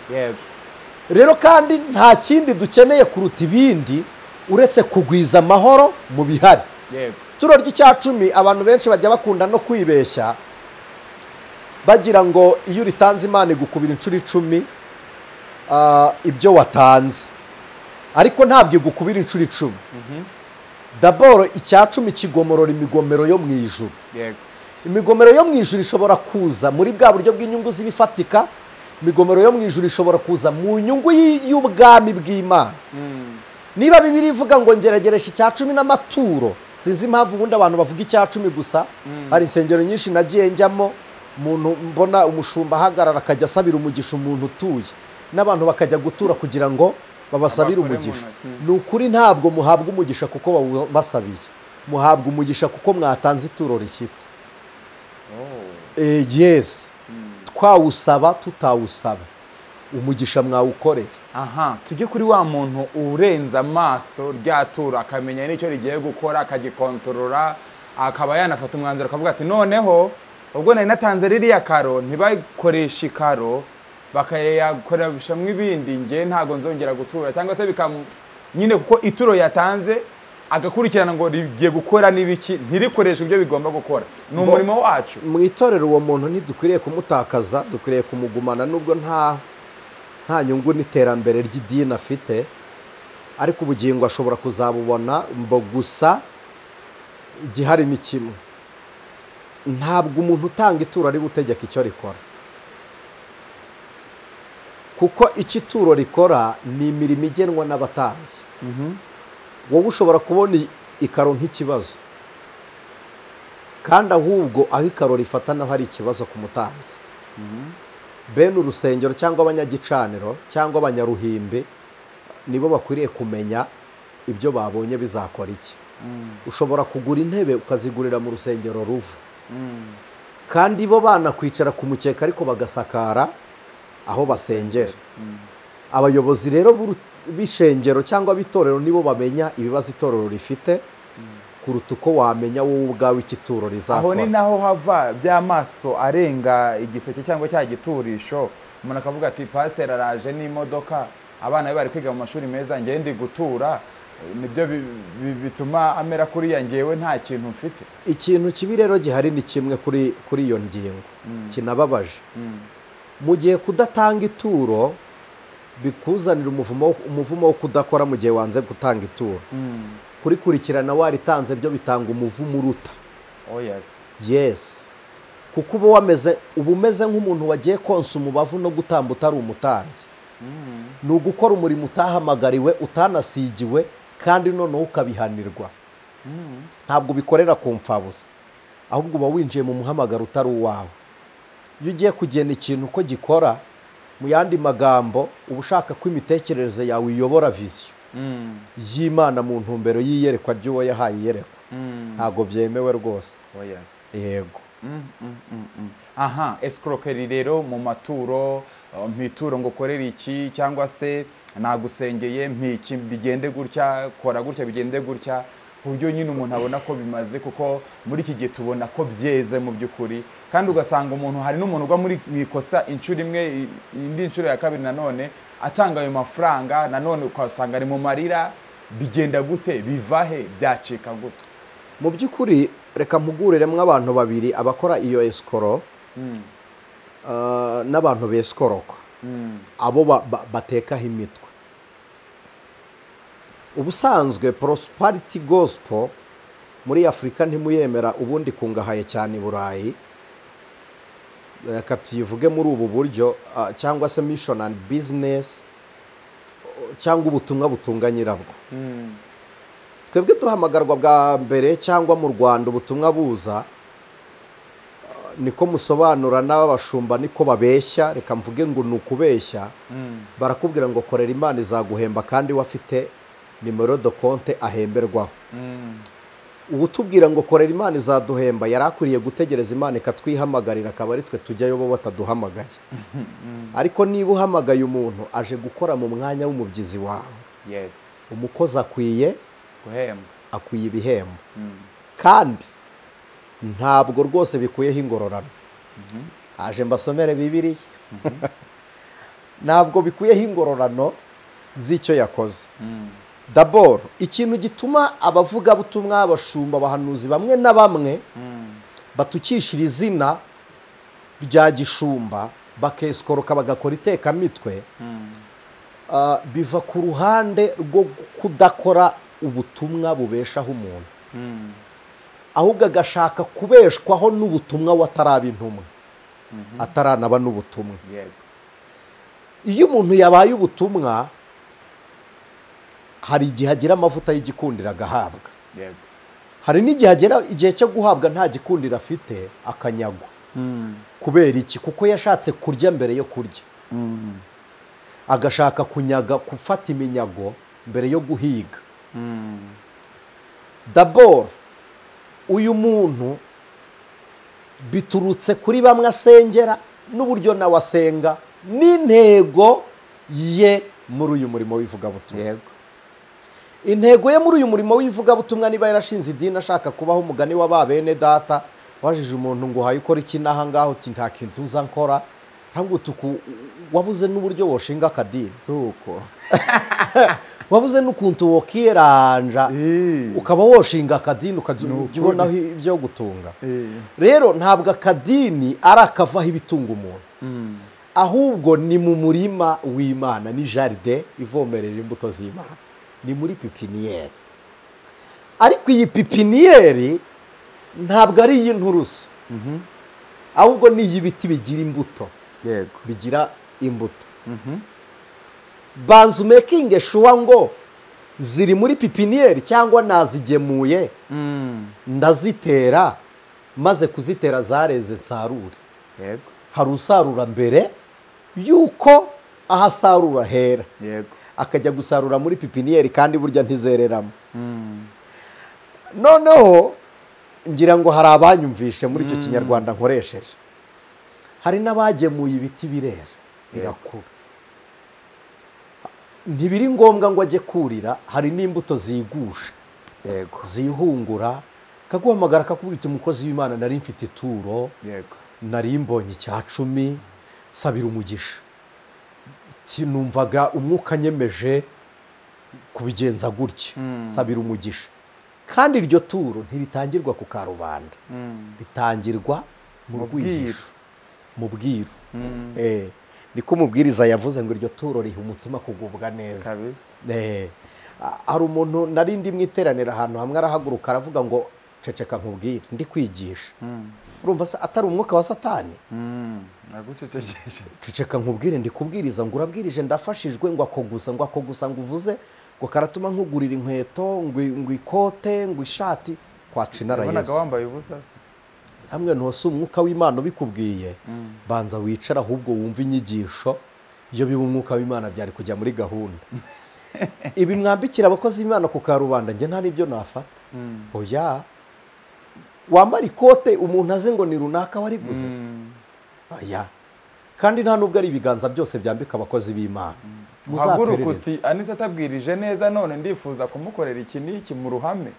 rero kandi nta kindi dukeneye kuruta ibindi uretse kugwiza amahoro mu bihari ituro ry'icyacumi abantu benshi bajya bakunda no kwibeshya bagira ngo iyo uritanze Imana igukubira inshuro 10 ibyo watanze ariko ntabwo igukubira inshuro 10 daboro icyacumi kigomorora imigomero yo mu ijuru imigomero yo mu ijuru ishobora kuza muri bwa buryo bw'inyungu z'ibifatika imigomero yo mu ijuru ishobora kuza mu nyungu y'ubwami bw'Imana niba Bibiliya ivuga ngo ngerageresha icyacumi n'amaturo sinzi impamvu ubundi abantu bavuga icyacumi gusa hari insengero nyinshi nagiye njyamo umuntu mbona umushumba ahagarara akajya asabira umugisha umuntu utuye n'abantu bakajya gutura kugira ngo babasabire umugisha ni ukuri ntabwo muhabwa umugisha kuko basabiye muhabwa umugisha kuko mwatanze ituro rishyitse yes twawusaba tutawusaba umugisha mwawukoreye tujye kuri wa muntu urenza amaso ryatura akamenya n'icyo rigiye gukora akagikontorora akaba yanafata umwanzuro akavuga ati noneho ubwo nari natanze ririya karo ntibikoreshe ikaro bakayakoreshamwo ibindi nge ntago nzongera gutura cyangwa se nyine kuko ituro yatanze agakurikirana ngo rigiye gukora n'ibiki ntirikoreshe ibyo bigomba gukora ni umurimo wacu mu itorero uwo muntu ntidukwiriye kumutakaza dukwiriye kumugumana nubwo nta nyungu n'iterambere ry'idini afite ariko ubugingo ashobora kuzabubona gusa igihari ni kimwe ntabwo umuntu utanga ituro ari gutegeka icyo rikora kuko icyo ituro rikora ni imirimo igenwa n'abatambyi wowe ushobora kubona ikaro nk'ikibazo kandi ahubwo aho ikaro rifata naho hari ikibazo ku mutambyi bene urusengero cyangwa abanyagicaniro cyangwa abanyaruhimbi nibo bakwiriye kumenya ibyo babonye bizakora iki ushobora kugura intebe ukazigurira mu rusengero ruva kandi bo banakwicara ku mukeka ariko bagasakara aho basengera abayobozi rero b'ishengero cyangwa b'itorero nibo bamenya ibibazo itorero rifite kuruta uko wamenya wowe ubwawe ikituro rizakora aho ni naho hava by'amaso arenga igiseke cyangwa cya giturisho umuntu akavuga ati pasiteri araje n'imodoka abana be bari kwiga mu mashuri meza ngewe ndi gutura nibyo bituma amera kuriya ngewe nta kintu mfite ikintu kibi rero gihari ni kimwe kuri iyo ngingo kinababaje mu gihe kudatanga ituro bikuzanira umuvumo wo kudakora mu gihe wanze gutanga ituro kurikurikirana waritanze byo bitanga umuvumo uruta yes kuko uba umeze nk'umuntu wagiye konsa umubavu no gutamba utari umutambyi ni ugukora umurimo utahamagariwe utanasigiwe kandi noneho ukabihanirwa ntabwo bikorera ku mfabusa ahubwo uba winjiye mu muhamagaro utari uwawe iyo ugiye kugena ikintu uko gikora mu yandi magambo uba ushaka ko imitekerereze yawe iyobora visiyo y'Imana mu ntumbero y'iyerekwa ry'uwo yahaye iyerekwa ntabwo byemewe rwose yego escroquerie rero mu maturo mpituro ngo korera iki cyangwa se nagusengeye mpiki bigende gutya kora gutya bigende gutya ku buryo nyine umuntu abona ko bimaze, kuko muri iki gihe tubona ko byeze mu by'ukuri, kandi ugasanga umuntu, hari n'umuntu ugwa muri ikosa inshuro imwe, indi nshuro ya kabiri nanone atanga ayo mafaranga, nanone ukasanga ari mu marira. Bigenda gute? Bivahe? Byacika gute? mu by'ukuri reka mpuguriremo abantu babiri, abakora iyo esikoro n'abantu besikoroka, abo batekaho imitwe. Ubusanzwe prosperity gospel muri Afurika ntimuyemera, ubundi kungahaye cyane i Burayi, reka tuyivuge muri ubu buryo, cyangwa se mission and business, cyangwa ubutumwa butunga nyirabwo. Twebwe duhamagarwa bwa mbere, cyangwa mu Rwanda ubutumwa buza niko musobanura n'abashumba niko babeshya, reka mvuge ngo ni ukubeshya. Barakubwira ngo korera Imana izaguhemba, kandi wafite nimero de konte ahemberwaho. Ubu tubwira ngo korera Imana izaduhemba, yari akwiriye gutegereza Imana ikatwihamagarira, akaba ari twe tujyayo bo bataduhamagaye. Ariko niba uhamagaye umuntu aje gukora mu mwanya w'umubyizi wawe, umukozi akwiye ibihembo, kandi ntabwo rwose bikuyeho ingororano. Aje mbasomere Bibiliya. Ntabwo bikuyeho ingororano z'icyo yakoze. D'abord, ikintu gituma abavugabutumwa, abashumba, abahanuzi bamwe na bamwe batukishira izina rya gishumba, bakesikoroka bagakora itekamitwe, biva ku ruhande rwo kudakora ubutumwa bubeshaho umuntu, ahubwo agashaka kubeshwaho n'ubutumwa wataraba intumwa, ataranaba n'ubutumwa. Iyo umuntu yabaye ubutumwa, hari igihe agira amavuta y'igikundiro agahabwa, hari n'igihe agera igihe cyo guhabwa nta gikundiro afite, akanyagwa. Kubera iki? Kuko yashatse kurya mbere yo kurya, agashaka kunyaga, gufata iminyago mbere yo guhiga. D'abord, uyu muntu biturutse kuri bamwe asengera n'uburyo nawe asenga n'intego ye muri uyu murimo w'ivugabutumwa. Intego ye muri uyu murimo w'ivugabutumwa, niba yarashinze idini ashaka kubaho umugani wa ba bene data, wajije umuntu ngo uhaye ukora iki n'aha ngaho, uti nta kintu uza nkora, ntabwo wabuze n'uburyo woshinga akadini, wabuze n'ukuntu wokiranja ukaba woshinga akadini ukajya ubonaho ibyo gutunga. Rero ntabwo akadini ari akavaho ibitunga umuntu, ahubwo ni mu murima w'Imana, ni jaride ivomerera imbuto z'Imana, ni muri pipiniyeri. Ariko iyi pipiniyeri ntabwo ari iy'inturusu, ahubwo ni iy'ibiti bigira imbuto, bigira imbuto. Banza umekinge shuwa ngo ziri muri pipiniyeri cyangwa nazigemuye, ndazitera, maze kuzitera zareze sarure. Hari usarura mbere yuko ahasarura hera, akajya gusarura muri pipiniyeri, kandi burya ntizereramo. Noneho ngira ngo hari abanyumvishe muri icyo kinyarwanda nkoresheje, hari n'abagemuye ibiti birera birakura, ntibiri ngombwa ngo ajye kurira, hari n'imbuto zigusha, zihungura, kaguhamagara kakubwira umukozi w'Imana, nari mfite ituro, nari mbonye icya 10, sabira umugisha. Numvaga umwuka nyemeje kubigenza gutya, sabira umugisha. Kandi iryo turo ntiritangirwa ku karubanda, ritangirwa mu rwihisho, mu bwiru. Niko umubwiriza yavuze ngo iryo turo riha umutima kugubwa neza. Hari umuntu nari ndi mu iteraniro ahantu hamwe, arahaguruka aravuga ngo ceceka nkubwire, ndi kwigisha. Urumva se atari umwuka wa Satani? Ceceka nkubwire, ndi kubwiriza, ngo urabwirije ndafashijwe, ngo ako gusa ngo uvuze ngo karatuma nkugurira inkweto, ngo ikote, ngo ishati, kwacinara Yesu. Ubonaga wambaye ubusa se? Hamwe ntose umwuka w'Imana ubikubwiye, banza wicara ahubwo wumva inyigisho. Iyo biba umwuka w'Imana byari kujya muri gahunda. Ibi mwambikira abakozi b'Imana ku karubanda, njye nta n'ibyo nafata. Oya, wambara ikote umuntu aze ngo ni runaka wariguze. Oya, kandi nta nubwo ari ibiganza byose byambika abakozi b'Imana. muzaperereze. Anicet atabwirije neza none ndifuza kumukorera iki n'iki mu ruhame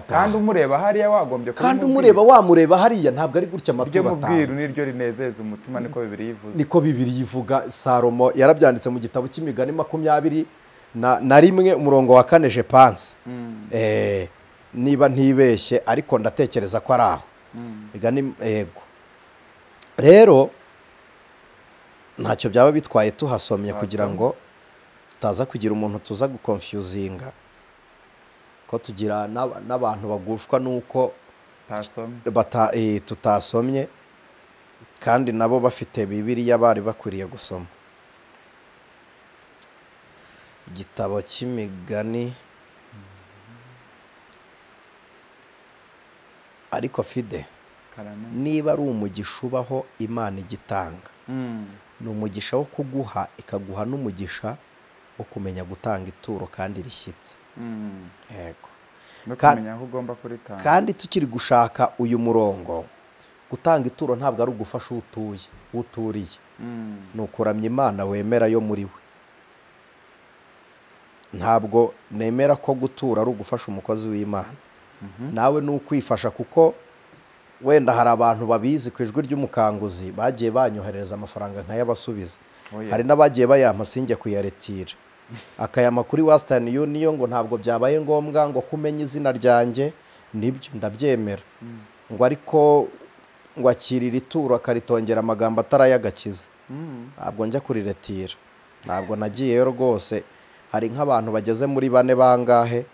kandi umureba hariya wagombye kandi wamureba hariya ntabwo ari gutya maturo atanga niryo rinezeza umutima niko Bibiliya ivuze. Niko Bibiliya ivuga. Salomo yarabyanditse mu gitabo cy'imigani 21 umurongo wa 4 je pense. Niba ntibeshye ariko ndatekereza ko ari aho. Migani yego. Rero ntacyo byaba bitwaye tuhasomye kugira ngo taza kugira umuntu tuza guconfusinga ko tugira n'abantu bagushwa nuko tutasomye kandi nabo bafite Bibiliya bari bakwiriye gusoma. Igitabo cy'imigani ariko fide niba ari umugisha ubaho Imana igitanga ni umugisha wo kuguha ikaguha n'umugisha wo kumenya gutanga ituro kandi rishyitse. Yego. Kandi tukiri gushaka uyu murongo gutanga ituro ntabwo ari ugufasha uturiye ni ukuramya Imana wemera yo muri we. Ntabwo nemera ko gutura ari ugufasha umukozi w'Imana. Nawe ni ukwifasha kuko wenda hari abantu babizi ku ijwi ry'umukanguzi bagiye banyohereza amafaranga nkayabasubiza. Hari n'abagiye bayampa sinjye kuyaretira akayama kuri Western Union ngo ntabwo byabaye ngombwa ngo kumenya izina ryanjye nibyo ndabyemera ngo ariko ngo akirira ituro akaritongera amagambo atarayagakiza ntabwo njya kuriretira. Ntabwo nagiyeyo rwose. Hari nk'abantu bageze muri 4 bangahe.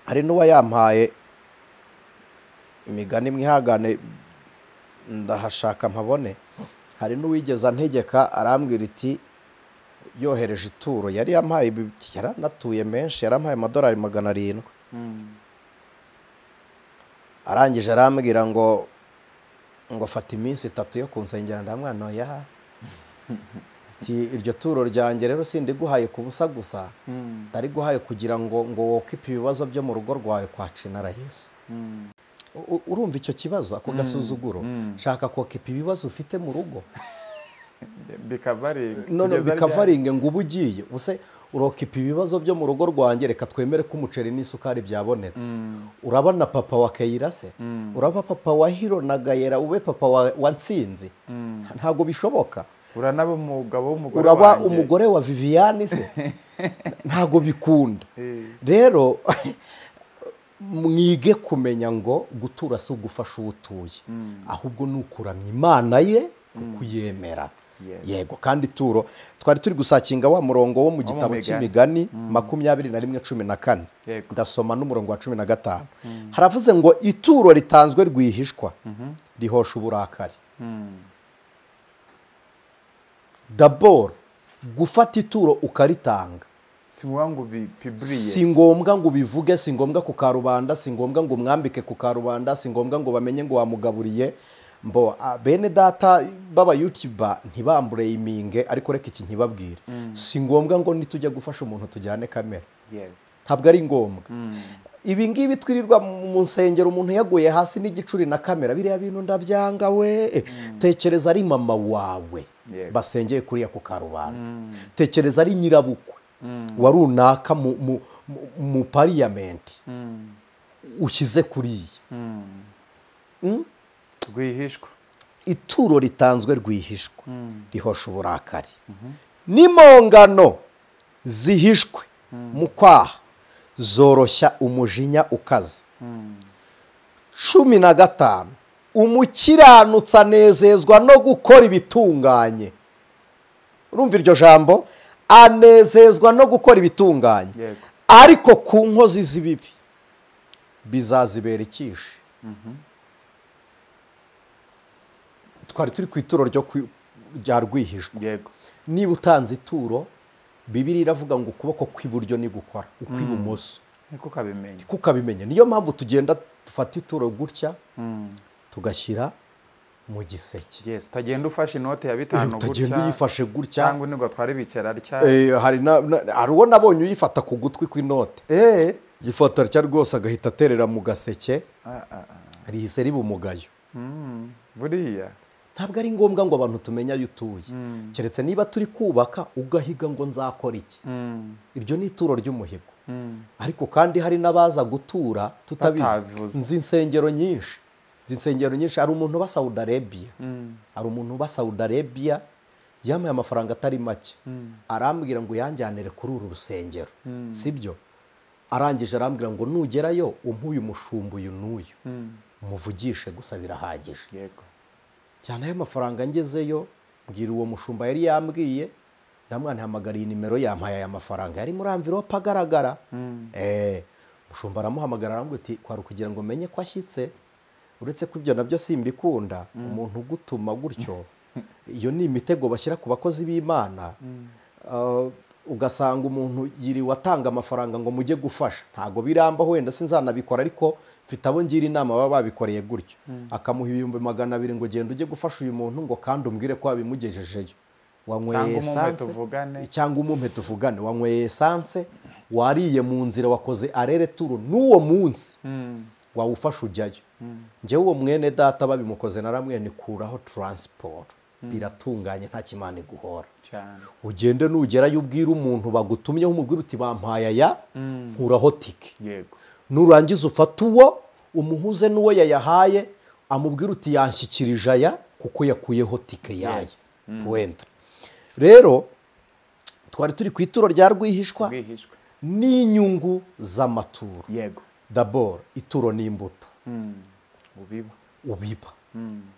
Hari n'uwayampaye imigani mwihagane ndahashaka mpabone. Hari n'uwigeza ntegeka arambwira iti yohereje ituro yari yampaye yaranatuye menshi yarampaye amadolari 700. Arangije arambwira ngo fata iminsi 3 yo kunsengera ndamwana ya iryo turo ryanjye rero sindi guhaye kubusa gusa tari guhaye kugira ngo wokipe ibibazo byo mu rugo rwawe kwa Cinara Yesu. Urumva icyo kibazo ako gasuzuguro shaka kokipe ibibazo ufite mu rugo bikavaringe ngo ubugiye use urokipe ibibazo byo mu rugo rwanjye reka twemere ko umuceri n'isukari byabonetse. Urabona papa wa Kayira se uraba papa wa Hiro na Gayera ube papa wa Nsinzi ntago bishoboka. Uranaba umugabo w'umugore uraba umugore wa Viviane se ntago bikunda. Rero mwige kumenya ngo gutura si ugufasha utuye ahubwo nukuramya Imana ye kuyemera. Yego. Kandi turo twari turi gusakinga wa murongo wo mu gitabo cy'imigani 21:14 ndasoma n'umurongo wa 15. Haravuze ngo ituro ritanzwe rwihishwa rihosha uburakari. D'abord gufata ituro ukaritanga si ngombwa ngo bivuge, si ngombwa ku karubanda, si ngombwa ngo mwambike ku karubanda, si ngombwa ngo bamenye ngo wamugaburiye. Mbo bene data baba YouTuber ntibambure iminge ariko reka iki nkibabwire. Si ngombwa ngo nitujya gufasha umuntu tujyane kamera. Ntabwo ari ngombwa. Ibi ngibi twirirwa mu nsengero umuntu yaguye hasi n'igicuri na kamera biriya bintu ndabyanga we. Tekereza ari mama wawe basengeye kuriya ku karubanda. Tekereza ari nyirabukwe warunaka mu parliament ushyize kuriya. Rwihishwa. Ituro ritanzwe rwihishwa rihosha uburakari. Nimongano zihishwe mu kwaha zoroshya umujinya ukaze. 15 umukiranutsi anezezwa no gukora ibitunganye. Urumva iryo jambo anezezwa no gukora ibitunganye. Ariko ku nkozi z'ibibi bizazibera ikishi. Twari turi ku ituro rya rwihishwa. Niba utanze ituro Bibiliya iravuga ngo ukuboko kw'iburyo ni gukora ukw'ibumoso kukabimenya. Niyo mpamvu tugenda dufata ituro gutya tugashyira mu giseke. Tagenda ufashe inote ya 5 gutya tagenda uyifashe gutya cyangwa nigo twari bicara rya hari uwo nabonye uyifata ku gutwi kw'inote gifata rya rwose agahita aterera mu gaseke rihise riba umugayo. Buriya ntabwo ari ngombwa ngo abantu tumenye ayo utuye keretse niba turi kubaka ugahiga ngo nzakora iki iryo ni ituro ry'umuhigo ariko kandi hari n'abaza gutura tutabizi nzi insengero nyinshi hari umuntu uba Saudi Arabia yamaye amafaranga atari make arambwira ngo yanjyanire kuri uru rusengero sibyo arangije arambwira ngo nugerayo umpuye umushumba uyu n'uyu umuvugishe gusa birahagije yego cyane ayo mafaranga ngezeyo mbwira uwo mushumba yari yambwiye ndamwana hamagariye nimero yampaye aya mafaranga yari muri envelope agaragara mushumba aramuhamagara arambwira ati kwari kugira ngo menye ko ashyitse uretse ko ibyo nabyo simbikunda umuntu ugutuma gutyo iyo ni imitego bashyira ku bakozi b'Imana ugasanga umuntu yiriwe atanga amafaranga ngo mujye gufasha ntago birambaho wenda sinzanabikora ariko mfite abo ngira inama baba babikoreye gutyo akamuha 200 ngo genda ujye gufasha uyu muntu ngo kandi umbwire ko wabimugejejeyo wanyweye essence cyangwa umumpe tuvugane wanyweye essence wariye mu nzira wakoze arere turo n'uwo munsi wawufasha ujyayo njyewe uwo mwene data babimukoze naramwene kuraho transport biratunganye nta kimana guhora ugende nugerayo ubwira umuntu bagutumyeho umubwira uti bampaye aya nkuraho tike yego nurangiza ufata uwo umuhuze n'uwo yayahaye amubwira uti yanshyikirije aya kuko yakuyeho tike yayo puwenta rero twari turi ku ituro rya rwihishwa n'inyungu z'amaturo yego d'abord ituro n'imbuto ubiba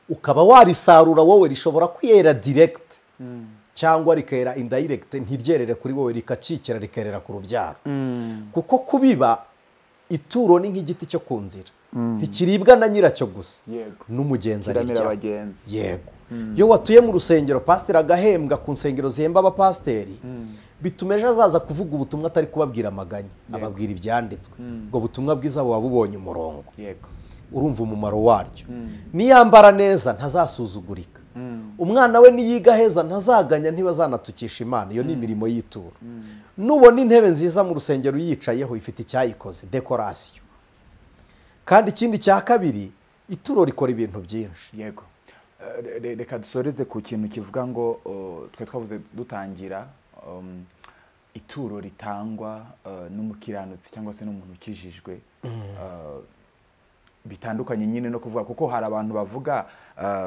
ukaba warisarura wowe rishobora kwera direct cyangwa rikera indirect ntiryerere kuri wowe rikacikira rikerera ku rubyaro kuko kubiba ituro ni nk'igiti cyo ku nzira ntikiribwa na nyiracyo gusa n'umugenzi arirya yego iyo watuye mu rusengero pasiteri agahembwa ku nsengero zihemba abapasiteri bituma ejo azaza kuvuga ubutumwa atari kubabwira amaganya ababwira ibyanditswe ubwo butumwa bwiza buba bubonye umurongo urumva umumaro waryo niyambara neza ntazasuzugurika umwana we niyiga heza ntazaganya ntibazanatukisha Imana iyo ni imirimo y'ituro nubona intebe nziza mu rusengero yicayeho ifite icyayikoze dekorasiyo kandi ikindi cya kabiri ituro rikora ibintu byinshi yego reka dusoreze ku kintu kivuga ngo twe twavuze dutangira ituro ritangwa n'umukiranutsi cyangwa se n'umuntu ukijijwe bitandukanye nyine no kuvuga kuko hari abantu bavuga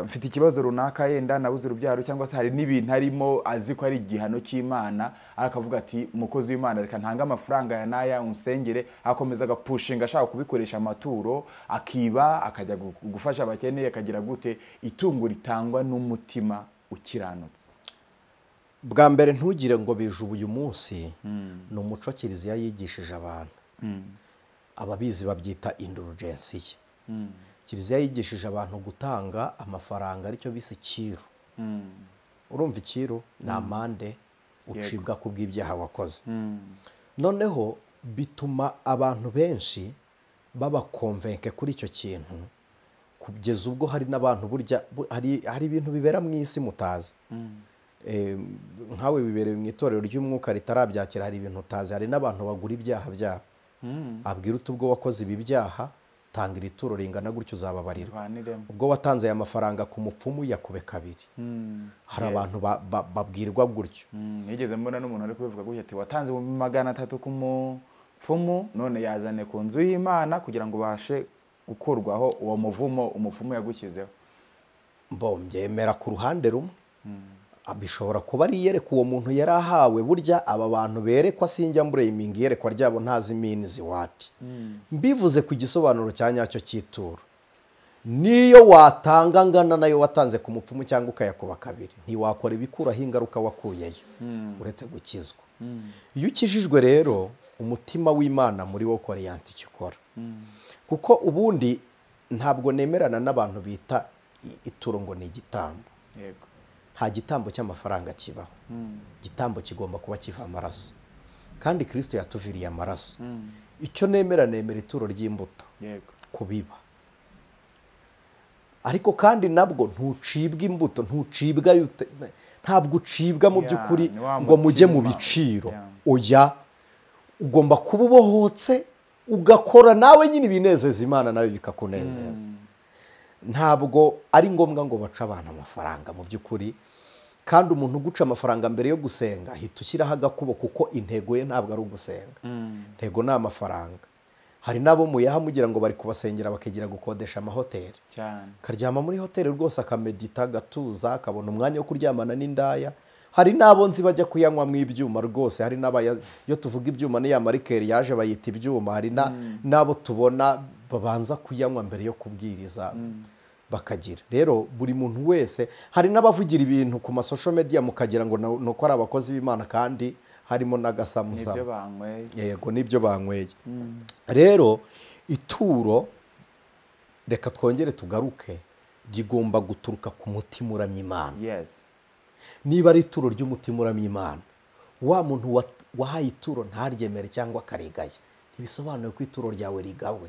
mfite ikibazo runaka yenda nabuze urubyaro cyangwa se hari n'ibintu arimo azi ko ari igihano cy'Imana akavuga ati umukozi w'Imana reka ntanga amafaranga ya naya unsengere akomeza agapushinga ashaka kubikoresha amaturo akiba akajya gufasha abakeneye akagira gute itungo ritangwa n'umutima ukiranutse bwa mbere ntugire ngo bije uyu munsi ni umuco kiliziya yigishije abantu ababizi babyita indulgence kiliziya yigishije abantu gutanga amafaranga aricyo bise ikiru urumva ikiru ni amande ucibwa ku bw'ibyaha wakoze noneho bituma abantu benshi babakonvenke kuri icyo kintu kugeza ubwo hari n'abantu burya hari ibintu bibera mu isi mutazi nkawe bibereye mu itorero ry'umwuka ritarabyakira hari ibintu utazi hari n'abantu bagura ibyaha byabo abwira uti ubwo wakoze ibi byaha tangira ituro ringana gutyo uzababarirwa ubwo watanze aya mafaranga ku mupfumu yakube kabiri hari abantu babwirwa gutyo nigeze mbona n'umuntu ari kubivuga gutyo ati watanze 300 ku mupfumu none yazane ku nzu y'Imana kugira ngo bashe gukorwaho uwo muvumo umupfumu yagukizeho mbyemera ku ruhande rumwe bishobora kuba ari yereka uwo muntu yari ahawe burya aba bantu berekwa sinjya mbureyimingi yerekwa ryabo ntazi minizi wati mbivuze ku gisobanuro cya nyacyo cy'ituro niyo watanga ngana nayo watanze ku mupfumu cyangwa ukayakuba kabiri ntiwakora ibikuraho ingaruka wakuyeyo uretse gukizwa iyo ukijijwe rero umutima w'Imana muri wo koreyante icyo ukora kuko ubundi ntabwo nemerana n'abantu bita ituro ngo ni igitambo yego nta gitambo cy'amafaranga kibaho igitambo kigomba kuba kiva amaraso kandi Kristo yatuviriye amaraso icyo nemera ituro ry'imbuto kubiba ariko kandi nabwo ntucibwa imbuto ntucibwa ntabwo ucibwa mu by'ukuri ngo mujye mu biciro oya ugomba kuba ubohotse ugakora nawe nyine ibinezeza Imana nawe bikakunezeza ntabwo ari ngombwa ngo bace abantu amafaranga mu by'ukuri, kandi umuntu uguca amafaranga mbere yo gusenga ahita ushyiraho agakubo, kuko intego ye ntabwo ari ugusenga, intego ni amafaranga. Hari n'abo muyaha mugira ngo bari kubasengera bakigira gukodesha amahoteli, karyama muri hoteli rwose akamedita, agatuza, akabona umwanya wo kuryamana n'indaya. Hari n'abo nzi bajya kuyanywa mu ibyuma rwose, hari iyo tuvuga ibyuma ni ya marikeri yaje bayita ibyuma, hari n'abo tubona babanza kuyanywa mbere yo kubwiriza bakagira. Rero buri muntu wese, hari n'abavugira ibintu ku masosho media mukagira ngo nuko ari abakozi b'Imana, kandi harimo n'agasamusamu, yego nibyo banyweye. Rero ituro, reka twongere tugaruke, rigomba guturuka ku mutima uramya Imana. Niba ari ituro ry'umutima uramya Imana, wa muntu wahaye ituro ntaryemere cyangwa akarigaya, ntibisobanuye ko ituro ryawe rigawe.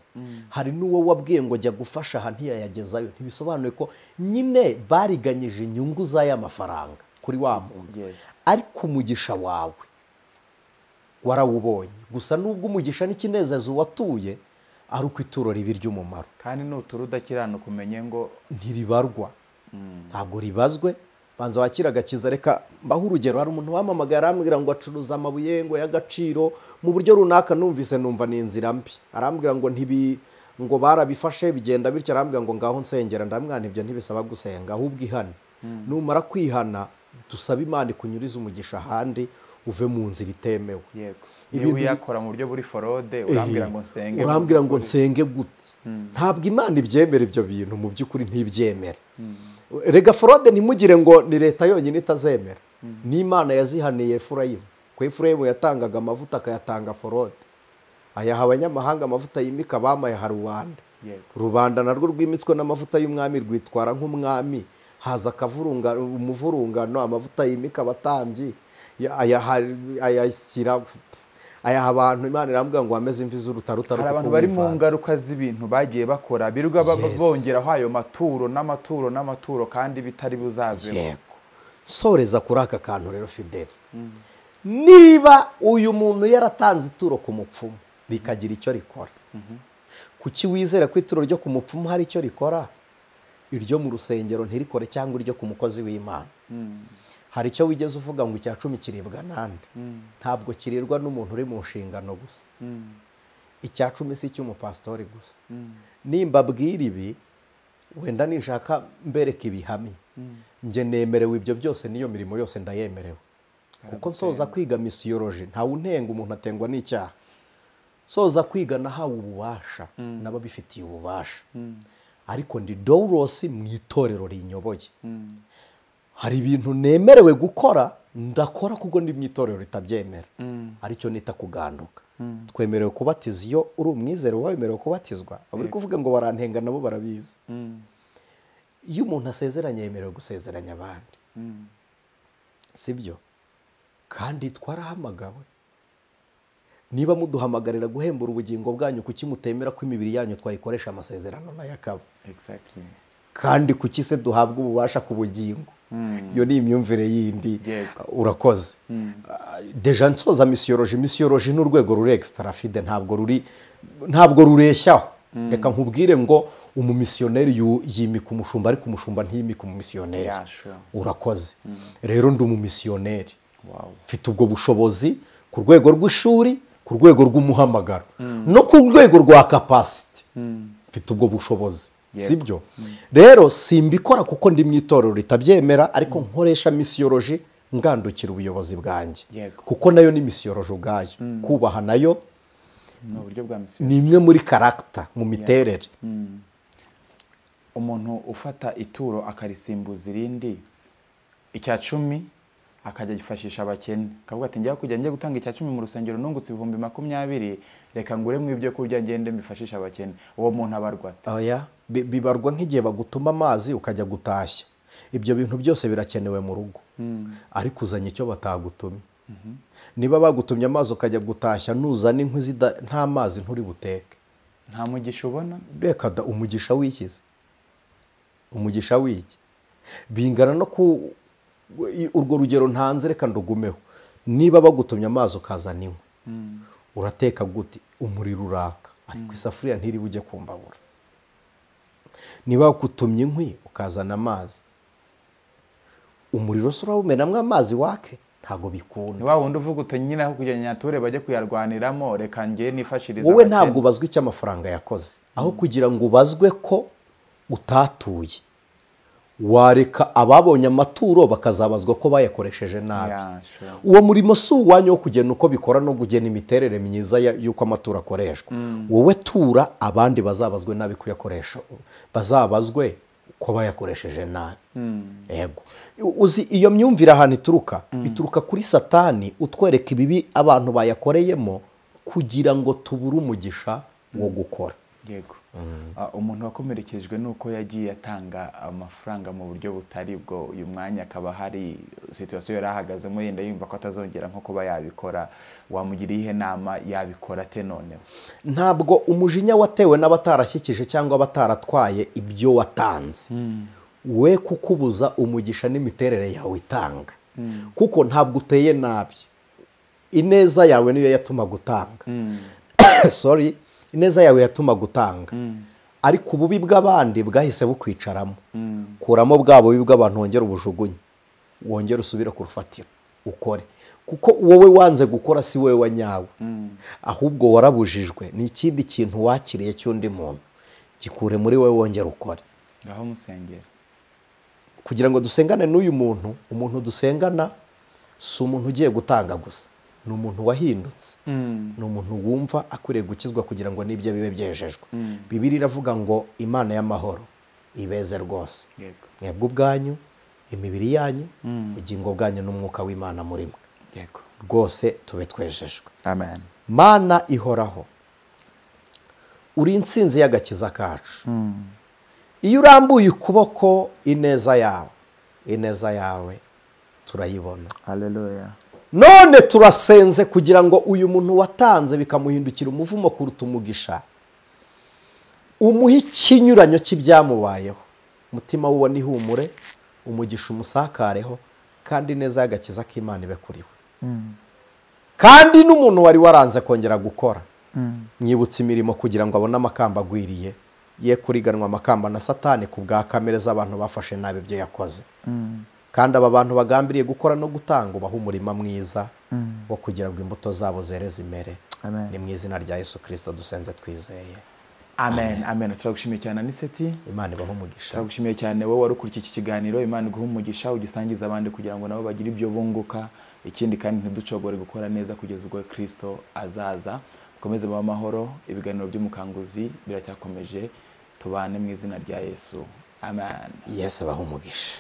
Hari n'uwo wabwiye ngo jya gufasha aha ntiyayagezayo, ntibisobanuye ko nyine bariganyije inyungu z'aya mafaranga kuri wa muntu. Ariko umugisha wawe warawubonye. Gusa nubwo umugisha n'ikinezeza watuye, ari uko ituro ribi ry'umumaro, kandi n'uturo udakiranuka umenye ngo ntiribarwa, ntabwo ribazwe. Banza wakira agakiza. Reka mbaho urugero. Hari umuntu wamamagaye arambwira ngo acuruza amabuye ngo y'agaciro mu buryo runaka, numva ni inzira mbi. Arambwira ngo ngo barabifashe bigenda bityo, arambwira ngo ngaho nsengera. Ndamwana ibyo ntibisaba gusenga, ahubwo ihane. Numara kwihana, dusaba Imana ikunyuriza umugisha ahandi, uve mu nzira itemewe. Ibintu yakora mu buryo buri forode, urambwira ngo nsenge gute? Ntabwo Imana ibyemera ibyo bintu, mu by'ukuri ntibyemera. Rega forode ntimugire ngo ni leta yonyine itazemera, n'Imana yazihaniye Efurayimu. Ko Efurayimu yatangaga amavuta akayatanga forode, ayaha abanyamahanga amavuta yimika, bamayaha rubanda. Rubanda narwo rwimitswe n'amavuta y'umwami rwitwara nk'umwami, haza umuvurungano, amavuta yimika abatambyi, ayaha abantu. Imana irambwira ngo ameze imvi z'urutaruta. Hari abantu bari mu ngaruka z'ibintu bagiye bakora, birirwa bongeraho ayo maturo kandi bitari buzaveho. Soreza kuri aka kantu rero Fideli, niba uyu muntu yaratanze ituro ku mupfumu rikagira icyo rikora, kuki wizera ko ituro ryo ku mupfumu hari icyo rikora, iryo mu rusengero ntirikore, cyangwa iryo ku mukozi w'Imana? Hari icyo wigeze uvuga ngo icya 10 kiribwa nande? Ntabwo kirirwa n'umuntu uri mu nshingano gusa. Icya 10 si cy'umupastori gusa. Nimba bwira ibi, wenda nishaka mbereka ibihamya, nge nemerewe ibyo byose, niyo mirimo yose ndayemerewe, kuko nsoza kwiga misiyoloji. ntawe untenga, umuntu atengwa n'icyaha. Soza kwiga nahawe ububasha n'ababifitiye ububasha, ariko ndi dourosi mu itorero rinyoboye. Hari ibintu nemerewe gukora, ndakora kuko ndi mu itorero ritabyemera, aricyo nita kuganduka. Twemerewe kubatiza iyo uri umwizero, wemerewe kubatizwa. Abari kuvuga ngo barantenga nabo barabizi. Iyo umuntu asezeranye yemerewe gusezeranya abandi, sibyo? Kandi twarahamagawe. Niba muduhamagarira guhembura ubugingo bwanyu, kuki mutemera ko imibiri yanyu twayikoresha amasezerano n'ayakaba? Kandi kuki se duhabwa ububasha ku bugingo? Iyo ni imyumvire yindi. Urakoze. Deja nsoza misiyoloji n'urwego ruri extra fide, ntabwo rureshyaho. Reka nkubwire ngo umumisiyoneri yimika umushumba, ariko umushumba ntiyimika umumisiyoneri. Urakoze. Rero ndi umumisiyoneri, mfite ubwo bushobozi ku rwego rw'ishuri, ku rwego rw'umuhamagaro, no ku rwego rwa capacity. Mfite ubwo bushobozi, sibyo? Rero simbikora kuko ndi mu itorero ritabyemera, ariko nkoresha misiyoloji ngandukira ubuyobozi bwanjye, kuko nayo ni misiyoloji ubwayo. Kubaha nayo ni imwe muri character, mu miterere. Umuntu ufata ituro akarisimbuza irindi, icya 10 akajya gifashisha abakene, akavuga ati njya kujya gutanga icya 10 mu rusengero nungutse 20,20, reka ngure mu ibyo kurya ngende mbifashisha abakene. Uwo muntu abarwa? Oya, bibarwa nk'igihe bagutuma amazi ukajya gutashya. Ibyo bintu byose birakenewe mu rugo, ariko uzanye icyo batagutumye. Niba bagutumye amazi ukajya gutashya, nuzana inkwi nta mazi nturi buteke, nta mugisha ubona. Reka da, umugisha wikize. Umugisha wiki bingana no ku urwo rugero ntanze, reka ndugumeho. Niba bagutumye amazi ukazana inkwi, urateka gute? Umuriro uraka, ariko isafuriya ntiri bujye kumbabura. niba kutumye inkwi ukazana amazi, umuriro se urawumenamwo amazi wake? Ntago bikunda. ni wa wundi uvuga uto nyine aho kugira nyature bajye kuyarwaniramo, reka ngiye nifashiriza. Wowe ntabwo ubazwe icyo amafaranga yakoze, aho kugira ngo ubazwe ko utatuye, wareka ababonye amaturo bakazabazwa ko bayakoresheje nabi. Uwo murimo si uwanyu wo kugena uko bikora no kugena imiterere myiza y'uko amaturo akoreshwa. Wowe tura, abandi bazabazwe nabi kuyakoresha, bazabazwe ko bayakoresheje nabi. Yego, uzi iyo myumvire ahantu ituruka kuri Satani utwereka ibibi abantu bayakoreyemo kugira ngo tubure umugisha wo gukora. Yego. Umuntu wakomerekejwe nuko yagiye atanga amafaranga mu buryo butari bwo, uyu mwanya akaba hari situation yari ahagazemo yenda yumva ko atazongera nko kuba yabikora, wamugiriye ihe nama yabikora ate none? Ntabwo umujinya watewe n'abatarashyikije cyangwa bataratwaye ibyo watanze we kukubuza umugisha n'imiterere yawe itanga, kuko ntabwo uteye nabi, ineza yawe niyo yatuma gutanga. Sorry, ineza yawe yatuma gutanga, ariko ububi bw'abandi bwahise bukwicaramo. Kuramo bwa bubi bw'abantu, wongera ubujugunye, wongera usubire ku rufatiro ukore, kuko wowe wanze gukora si wowe wanyawe, ahubwo warabujijwe ni ikindi kintu wakiriye cy'undi muntu, gikure muri wowe wongera ukore. Ngaho musengera kugira ngo dusengane n'uyu muntu. Umuntu dusengana si umuntu ugiye gutanga gusa, ni umuntu wahindutse, ni umuntu wumva akwiriye gukizwa kugira ngo n'ibyo bibe byejejwe. Bibiliya iravuga ngo Imana y'amahoro ibeze rwose mwebwe ubwanyu, imibiri yanyu, ubugingo bwanyu n'umwuka w'Imana muri mwe, rwose tube twejejwe. Amen. Mana ihoraho, uri intsinzi y'agakiza kacu. Iyo urambuye ukuboko, ineza yawe turayibona. Haleluya. None turasenze kugira ngo uyu muntu watanze bikamuhindukira umuvumo kuruta umugisha, umuhe ikinyuranyo cy'ibyamubayeho, umutima w'ubona ihumure, umugisha umusakareho, kandi neza y'agakiza k'Imana ibe kuri we. Kandi n'umuntu wari waranze kongera gukora, mwibutse imirimo kugira ngo abone amakamba agwiriye, ye kuriganwa amakamba na Satani ku bwa kamere z'abantu bafashe nabi ibyo yakoze. Kandi aba bantu bagambiriye gukora no gutanga ubaha umurima mwiza wo kugira ngo imbuto zabo zereze imere. Ni mu izina rya Yesu Kristo dusenze twizeye. Amen. Amen. Turagushimiye cyane Anicet. Imana ibahe umugisha. Turagushimiye cyane wowe warukurikiye iki kiganiro. Imana iguhe umugisha, ugisangiza abandi kugira ngo nabo bagire ibyo bunguka. Ikindi kandi ntiducogore gukora neza kugeza ubwo Kristo azaza. Mukomeze mu mahoro. Ibiganiro by'umukanguzi biracyakomeje. Tubane mu izina rya Yesu. Amen. Yesu abahe umugisha.